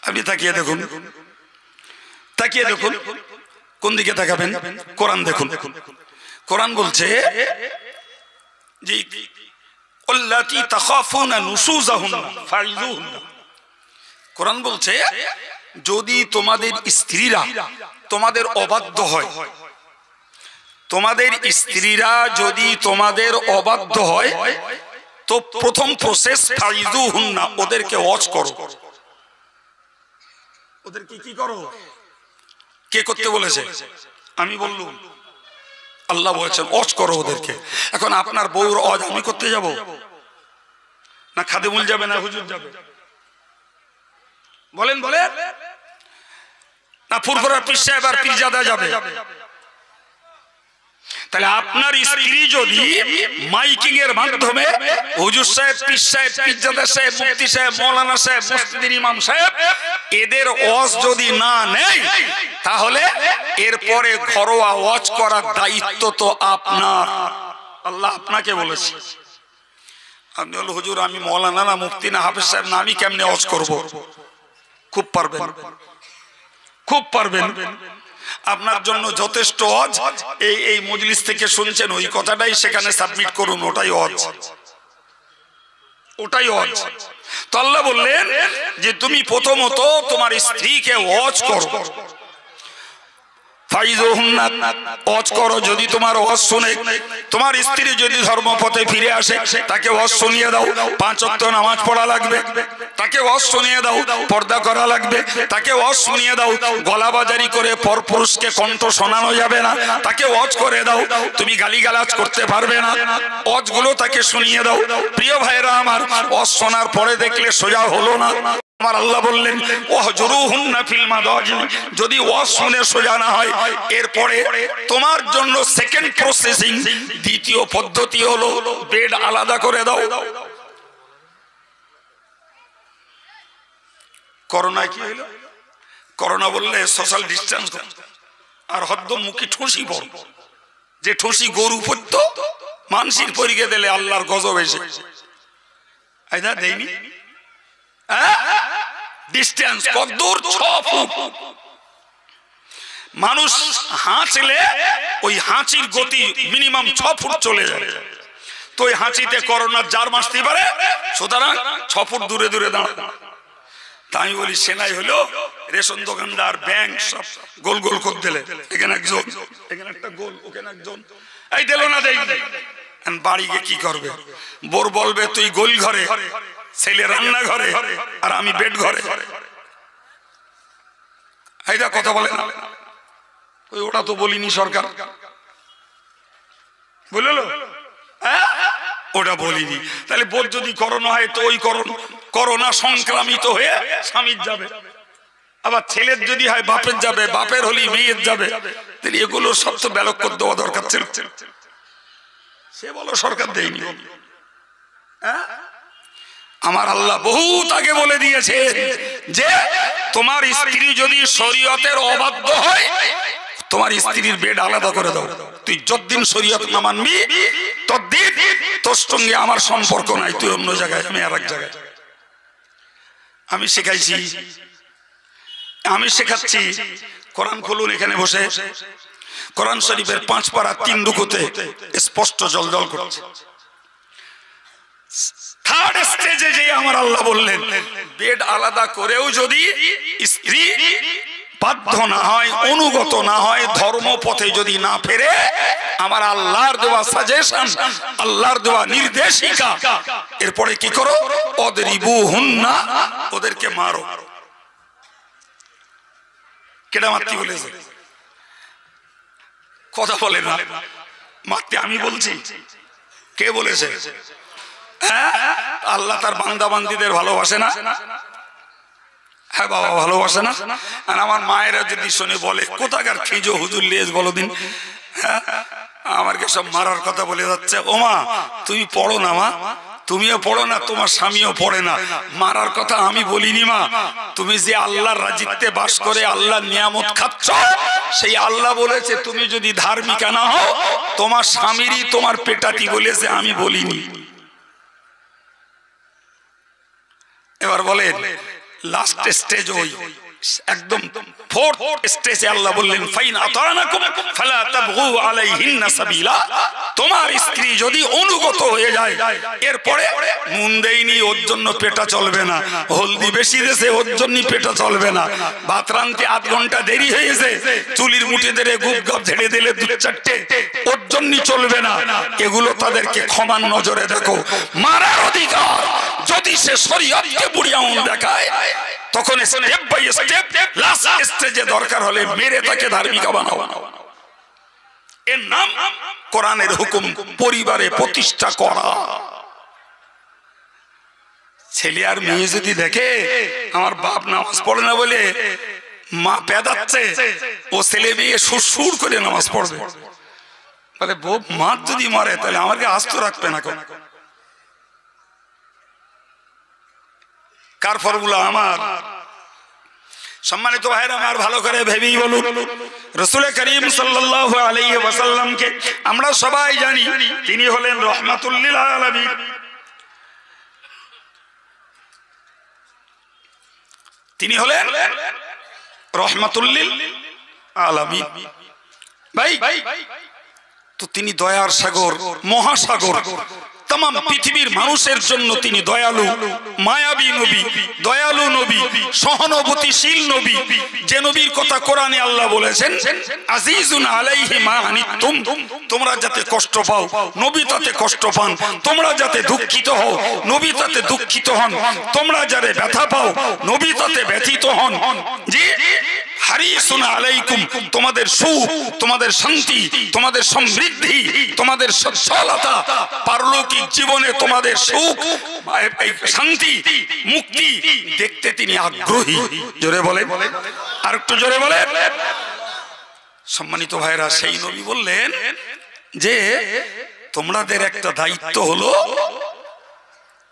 আপনি তাকিয়ে দেখুন, তাকিয়ে দেখুন, কোন দিকে তাকাবেন? কোরআন দেখুন। কোরআন বলছে যে আল্লাতী তাখাফুনা নুশুযাহুন্না ফাইযুহুন্না। কোরআন বলছে যদি তোমাদের স্ত্রীরা তোমাদের অবাধ্য হয়, তোমাদের স্ত্রীরা যদি তোমাদের অবাধ্য হয়, তো প্রথম প্রসেস ফাইযুহুন্না, ওদেরকে ওয়াচ করো। ওদেরকে কি করো? কে করতে বলেছে? আমি বললুম? আল্লাহ বলেছেন ওয়াচ করো ওদেরকে। এখন আপনার বউর ওয়াজ আমি করতে যাব না খাদেমুল যাবে না হুজুর যাবে? বলেন বলেন, না ফুরফুরা পীর সাহেব আর পীরজাদা যাবে? তাহলে আপনার স্ত্রী যদি মাইকিং এর মাধ্যমে হুজুর সাহেব, পীর সাহেব, পীরজাদা সাহেব, মুফতি সাহেব, মাওলানা সাহেব, মসজিদের ইমাম সাহেব এদের ওয়াজ যদি না নেয়, তাহলে এরপরে ঘরোয়া ওয়াজ করার দায়িত্ব তো আপনার। আল্লাহ আপনাকে বলেছে। আপনি বলুন হুজুর আমি মাওলানা না, মুফতি না, হাফেজ সাহেব না, আমি কেমনে ওয়াজ করব? খুব পারবেন, খুব পারবেন। আপনার জন্য যথেষ্ট ওয়াজ। এই মজলিস থেকে শুনছেন ওই কথাটাই সেখানে সাবমিট করুন, ওটাই ওয়াজ, ওটাই ওয়াজ। তো আল্লাহ বললেন যে তুমি প্রথমত তোমার স্ত্রীকে ওয়াজ করো, ফাইযুহুন্না, ওয়াজ করো। যদি তোমার ওয়াজ শুনে তোমার স্ত্রী যদি ধর্মপথে ফিরে আসে, তাকে ওয়াজ শুনিয়ে দাও, 5 ওয়াক্ত নামাজ পড়া লাগবে, তাকে ওয়াজ শুনিয়ে দাও, পর্দা করা লাগবে, তাকে ওয়াজ শুনিয়ে দাও, গলাবাজারি করে পরপুরুষকে কণ্ঠ শোনানো যাবে না, তাকে ওয়াজ করে দাও, তুমি গালিগালাজ করতে পারবে না, ওয়াজগুলো তাকে শুনিয়ে দাও। প্রিয় ভাইরা আমার, ওয়াজ শোনার পরে দেখলে সোজা হলো না, আমার আল্লাহ বললেন ওয়াহজুরুহুন্না ফিল মাদাজিন। যদি ওয়াজ শুনে সোজা না হয়, এরপরে তোমার জন্য সেকেন্ড প্রসেসিং, দ্বিতীয় পদ্ধতি হলো বেড আলাদা করে দাও। করোনা কি হলো? করোনা বললে সোশ্যাল ডিস্টেন্স আর হদ্দম মুখে ঠুসি পড়, যে ঠুসি গরু পড়তো মানসির পরিকে দিলে আল্লাহর গজব এসে আইদা দেয়নি। ডিস্টেন্স কতদূর? 6 ফুট। মানুষ হাঁচলে ওই হাঁচির গতি মিনিমাম 6 ফুট চলে যায়। তো ওই হাঁচিতে করোনার জার মাসতে পারে, সুতরাং 6 ফুট দূরে দূরে দাঁড়ায়। তাই বলি সেনাই হলো রেশন দোকানদার ব্যাংক সব গোল গোল করে দিলে, এখানে একজন, এখানে একটা গোল, ওখানে একজন, এই দিল না দেই। বাড়ি গিয়ে কি করবে? বোর বলবে তুই গোল ঘরে, ছেলে রান্না ঘরে, আর আমি বেড ঘরে। এইটা কথা বলে না, ওটা তো বলিনি সরকার, বুঝলো? ওটা বলিনি। তাহলে বোধ যদি করোনা হয় তো ওই করোনা সংক্রামিত হয়ে স্বামীর যাবে, আবার ছেলের যদি হয় বাপের যাবে, বাপের হলি মেয়ের যাবে। তাহলে এগুলো সব তো ব্যালক করে দেওয়া দরকার ছিল। সে বলো সরকার দেয়নি। আমার আল্লাহ বহুত আগে বলে দিয়েছে যে তোমার স্ত্রী যদি শরীয়তের অবাধ্য হয় তোমার স্ত্রীর বেড আলাদা করে দাও। তুই যতদিন শরীয়ত না মানবি ততদিন তোর সঙ্গে আমার সম্পর্ক নাই, তুই অন্য জায়গায়, আমি আর এক জায়গায়। আমি শেখাইছি, আমি শেখাচ্ছি। কোরআন খুলুন এখানে বসে, কোরআন শরীফের 5 পারা 3 রুকুতে স্পষ্ট জলজল করছে। থার্ড স্টেজে যে আমার আল্লাহ বললেন বেড আলাদা করেও যদি স্ত্রী বাধ্য না হয়, অনুগত না হয়, ধর্মপথে যদি না ফেরে, আমার আল্লাহর দেওয়া সাজেশন, আল্লাহর দেওয়া নির্দেশিকা, এরপরে কি করো? অদরিবুহুন্না, ওদেরকে মারো। কেডা মারতে বলেছে? কথা বলে না, মারতে আমি বলছি, কে বলেছে? আল্লাহ তার বান্দা বান্দীদের ভালোবাসে না? হ্যাঁ বাবা, ভালোবাসে না? আর আমার মায়েরা যদি শুনে বলে কোথাকার খিজো হুজুর লিয়েজ বলো দিন, আমাকে সব মারার কথা বলে যাচ্ছে। ও মা তুমি পড়ো না, মা তুমিও পড়ো না, তোমার স্বামীও পড়ে না, মারার কথা আমি বলিনি মা। তুমি যে আল্লাহর রাজিত্বে বাস করে আল্লাহর নিয়ামত খাচ্ছ, সেই আল্লাহ বলেছে তুমি যদি ধার্মিকা না হও তোমার স্বামীরই তোমার পেটাতি বলেছে, আমি বলিনি। এবার বলেন লাস্ট স্টেজ ওই একদম ফোর্থ স্টেজে আল্লাহ বললেন ফাইন আতানাকুম ফালা তাবগু আলাইহিন্না সাবিলা। তোমার স্ত্রী যদি অনুগত হয়ে যায়, এরপরে নুন দেয়নি ওর জন্য পেটা চলবে না, হলদি বেশি দিয়েছে ওর জন্য পেটা চলবে না, ভাত রাঁধতে 8 ঘন্টা দেরি হয়েছে চুলির মুঠি ধরে গুপ গাপ ঝেড়ে দিলে 2-4টে ওর জন্য চলবে না। এগুলো তাদেরকে ক্ষমার নজরে দেখো। মারার অধিকার যদি সে শরীয়তকে বুড়ি আঙুল দেখায়, তখন স্টেপ বাই স্টেপ লাস্ট স্টেজে দরকার হলে মেরে তাকে ধার্মিকা বানাও। এর নাম কোরআনের হুকুম পরিবারে প্রতিষ্ঠা করা। ছেলে আর মেয়ে যদি দেখে আমার বাপ নামাজ পড়ে না বলে মা পেদাচ্ছে, ও ছেলে মেয়ে সুর করে নামাজ পড়বে, তাহলে বউ মা যদি মারে তাহলে আমাকে আস্ত রাখবে না। কার ফর্মুলা? আমার। সম্মানিত ভাইরা আমার, ভালো করে ভেবেই বলুন, রাসূল করিম সাল্লাল্লাহু আলাইহি ওয়াসাল্লামকে আমরা সবাই জানি তিনি হলেন রাহমাতুল লিল আলামিন। তিনি হলেন রাহমাতুল লিল আলামিন। ভাই তো তিনি দয়ার সাগর, মহাসাগর, तमाम पृथिवीर मानुषेर जन्य तिनि दयालु, मायाबी नबी, दयालु नबी, सहानुभूतिशील नबी। जे नबीर कथा कुराने आल्लाह बोलेছেন আজিজুন আলাইহি মা আনিতুম, তোমরা যাতে কষ্ট পাও নবী তাতে কষ্ট পান, তোমরা যাতে দুঃখিত হও নবী তাতে দুঃখিত হন, তোমরা যারে ব্যথা পাও নবী তাতে ব্যথিত হন। জি হারিসুন আলাইকুম, তোমাদের সুখ, তোমাদের শান্তি, তোমাদের সমৃদ্ধি, তোমাদের সচ্ছলতা, পারলৌকিক জীবনে তোমাদের সুখ, শান্তি, মুক্তি দেখতে তিনি আগ্রহী। জোরে বলেন, আর একটু জোরে বলেন। সম্মানিত ভাইরা, সেই নবী বললেন যে তোমাদের একটা দায়িত্ব হলো,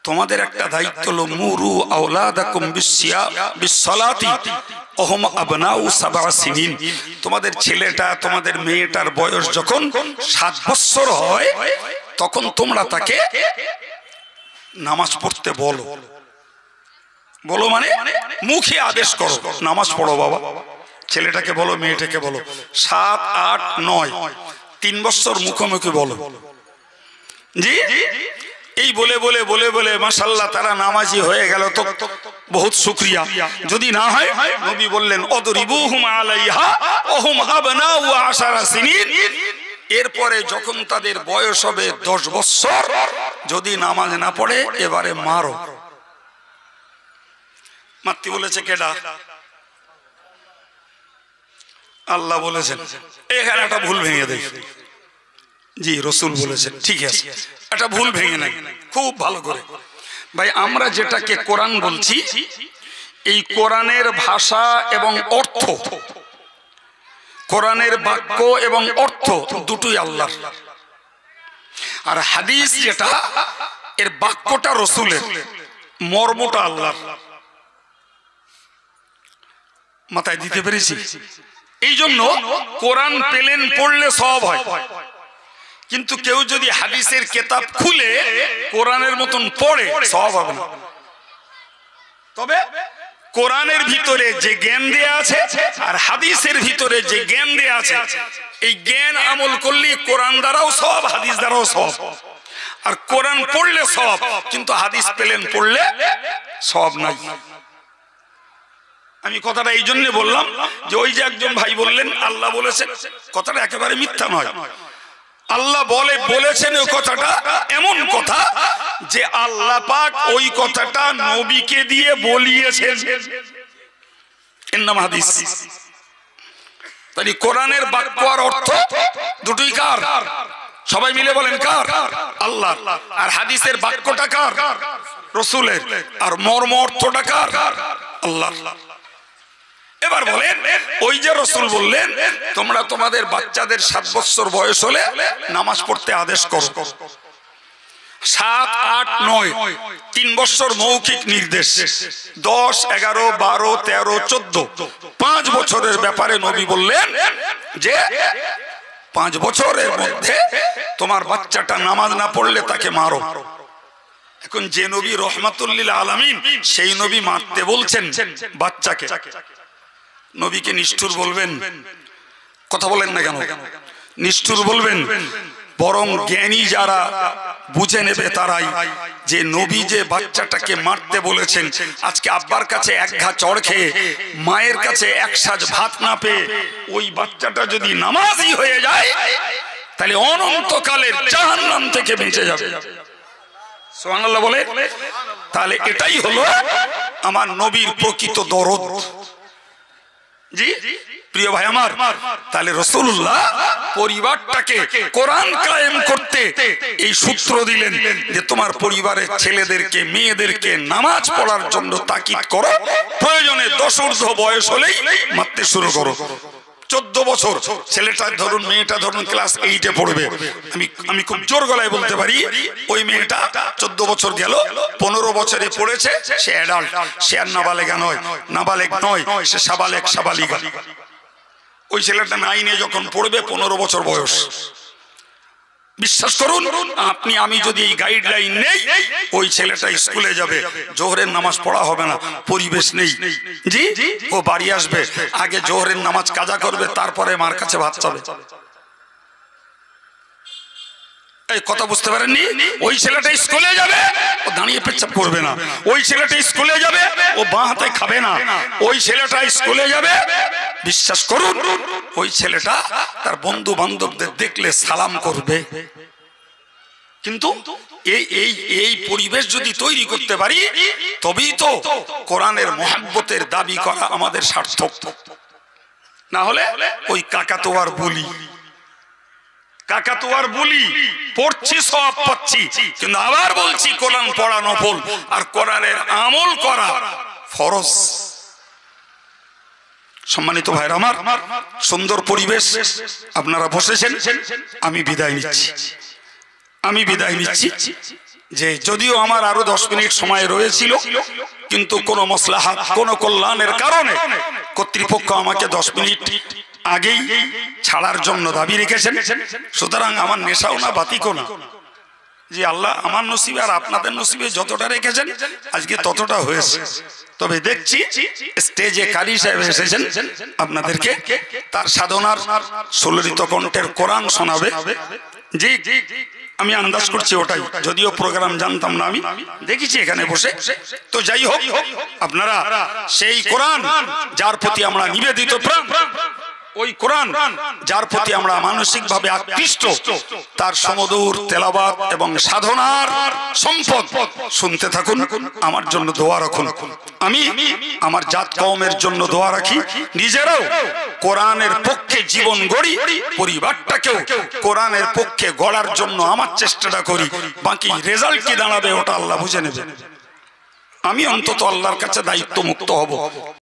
তোমাদের একটা দায়িত্ব হলো মুরু আওলাদাকুম বিসসালাতি ওহুম আবনাউ সাবআ সিনিন। তোমাদের ছেলেটা, তোমাদের মেয়েটার বয়স যখন 7 বছর হয় তখন তোমরা তাকে নামাজ পড়তে বলো। বলো মানে মুখে আদেশ করো, নামাজ পড়ো বাবা। ছেলেটাকে বলো, মেয়েটাকে বলো। 7, 8, 9 3 বছর মুখোমুখি বলো। জি এই বলে বলে বলে বলে মাশাআল্লাহ তারা নামাজি হয়ে গেল। তো বহুত শুকরিয়া। যদি না হয় নবী বললেন অদরিবুহুম আলাইহা ওহুম আবনাউ আশারা সিনিন, এরপরে যখন তাদের বয়স হবে 10 বছর, যদি নামাজ না পড়ে এবারে মারো। মারতে বলেছে কেডা? আল্লাহ বলেছেন। এখানে একটা ভুল ভেঙে দেয়। জি রাসূল বলেছেন, ঠিক আছে, একটা ভুল ভেঙে নাই খুব ভালো করে। ভাই আমরা যেটাকে কোরআন বলছি, এই কোরআনের ভাষা এবং অর্থ, কোরআনের বাক্য এবং অর্থ দুটোই আল্লাহর। আর হাদিস যেটা, এর বাক্যটা রাসূলের, মর্মটা আল্লাহর। মাথায় দিতে পেরেছি? এই জন্য কোরআন পেলেন পড়লে সওয়াব হয়, কিন্তু কেউ যদি হাদিসের কিতাব খুলে কোরআনের মতন পড়ে সওয়াব হবে না। তবে কোরআনের ভিতরে যে জ্ঞান দেয়া আছে আর হাদিসের ভিতরে যে জ্ঞান দেয়া আছে, এই জ্ঞান আমল করলে কোরআন দ্বারাও সওয়াব, হাদিস দ্বারাও সওয়াব। আর কোরআন পড়লে সওয়াব, কিন্তু হাদিস পেলেন পড়লে সওয়াব নাই। আমি কথাটা এই জন্য বললাম যে ওই যে একজন ভাই বললেন আল্লাহ বলেছেন, কথাটা একেবারে মিথ্যা নয়। আল্লাহ বলেছেন ওই কথাটা এমন কথা যে আল্লাহ পাক ওই কথাটা নবীকে দিয়ে বলিয়েছেন। এর নাম হাদিস। তাই কোরআনের বাক্য আর অর্থ দুটোই কার? সবাই মিলে বলেন কার? আল্লাহ। আর হাদিসের বাক্যটা কার? রাসূলের। আর মর্ম অর্থটা কার? আল্লাহ। এবার বলেন, ওই যে রাসূল বললেন তোমরা তোমাদের বাচ্চাদের 7 বছর বয়স হলে নামাজ পড়তে আদেশ করো। 7, 8, 9 3 বছর মৌখিক নির্দেশ, 10, 11, 12, 13, 14 5 বছরের ব্যাপারে নবী বললেন যে 5 বছরের মধ্যে তোমার বাচ্চাটা নামাজ না পড়লে তাকে মারো। এখন যে নবী রহমাতুল লিল আলামিন, সেই নবী মারতে বলছেন বাচ্চাকে, নবীকে নিষ্ঠুর বলবেন? কথা বলেন না কেন? নিষ্ঠুর বলবেন? বরং জ্ঞানী যারা বুঝে নেবে তারাই, যে নবী যে বাচ্চাটাকে মারতে বলেছেন, আজকে আব্বার কাছে এক ঘা চড় খেয়ে, মায়ের কাছে এক সাজ ভাত না পেয়ে ওই বাচ্চাটা যদি নামাজি হয়ে যায়, তাহলে অনন্তকালের জাহান্নাম থেকে বেঁচে যাবে। সুবহানাল্লাহ বলে। তাহলে এটাই হলো আমার নবীর প্রকৃত দরদ। জি প্রিয় ভাই আমার, তাহলে রাসূলুল্লাহ পরিবারটাকে কোরআন কায়েম করতে এই সূত্র দিলেন যে তোমার পরিবারের ছেলেদেরকে মেয়েদেরকে নামাজ পড়ার জন্য তাকিদ করো, প্রয়োজনে 10 ঊর্ধ্ব বয়স হলেই মারতে শুরু করো। 14 বছর ছেলেটা ধরুন, মেয়েটা ধরুন ক্লাস 8-এ পড়বে, আমি খুব জোর গলায় বলতে পারি ওই মেয়েটা 14 বছর গেল, 15 বছরে পড়েছে, সে অ্যাডাল্ট, সে আর নাবালেগা নয়, নাবালেগ নয়, সে সাবালেগ, সাবালিগা। ওই ছেলেটা 9-এ যখন পড়বে 15 বছর বয়স, বিশ্বাস করুন আপনি আমি যদি এই গাইডলাইন নেই, ওই ছেলেটা স্কুলে যাবে, জোহরের নামাজ পড়া হবে না, পরিবেশ নেই। জি ও বাড়ি আসবে, আগে জোহরের নামাজ কাজা করবে, তারপরে মার কাছে ভাত চাবে। এই কথা বুঝতে পারেননি? ওই ছেলেটা স্কুলে যাবে, ও দাঁড়িয়ে পেচ্ছাপ করবে না। ওই ছেলেটা স্কুলে যাবে, ও বাঁ হাতে খাবে না। ওই ছেলেটা স্কুলে যাবে, বিশ্বাস করুন ওই ছেলেটা তার বন্ধু বান্ধবদের দেখলে সালাম করবে। কিন্তু এই পরিবেশ যদি তৈরি করতে পারি, তবেই তো কোরআনের মহব্বতের দাবি করা আমাদের সার্থক। না হলে ওই কাকাতোয়ার বলি, কাকাতোয়ার বলি পড়ছি, সওয়াব পাচ্ছি, কিন্তু আবার বলছি কোরআন পড়া নফল আর কোরআনের আমল করা ফরজ। সম্মানিত ভাইরা আমার, সুন্দর পরিবেশ আপনারা বসেছেন, আমি বিদায় নিচ্ছি। যে যদিও আমার আরো 10 মিনিট সময় রয়েছিল, কিন্তু কোন মাসলাহাত, কোন কল্যাণের কারণে কর্তৃপক্ষ আমাকে 10 মিনিট আগেই ছাড়ার জন্য দাবি রেখেছেন। সুতরাং আমার নেশাও না, বাতিকও না। যে আল্লাহ আমার নসিবে আর আপনাদের নসিবে যতটা রেখেছেন আজকে ততটা হয়েছে। তবে দেখছি স্টেজে কারি সাহেব এসেছেন, আপনাদেরকে তার সাধনার সুললিত কণ্ঠের কোরআন শোনাবে। জি আমি আন্দাজ করছি ওটাই, যদিও প্রোগ্রাম জানতাম না, আমি দেখেছি এখানে বসে। তো যাই হোক, আপনারা সেই কোরআন যার প্রতি আমরা নিবেদিত প্রাণ, ওই কোরআন যার প্রতি আমরা মানসিকভাবে আকৃষ্ট, তার সমদূর তেলাওয়াত এবং সাধনার সম্পদ শুনতে থাকুন। আমার জন্য দোয়া রাখুন, আমি আমার জাত কওমের জন্য দোয়া রাখি, নিজেরাও কোরআনের পক্ষে জীবন গড়ি, পরিবারটাকেও কোরআনের পক্ষে গড়ার জন্য আমার চেষ্টাটা করি। বাকি রেজাল্ট কি দাঁড়াবে ওটা আল্লাহ বুঝে নেবে। আমি অন্তত আল্লাহর কাছে দায়িত্ব মুক্ত হব।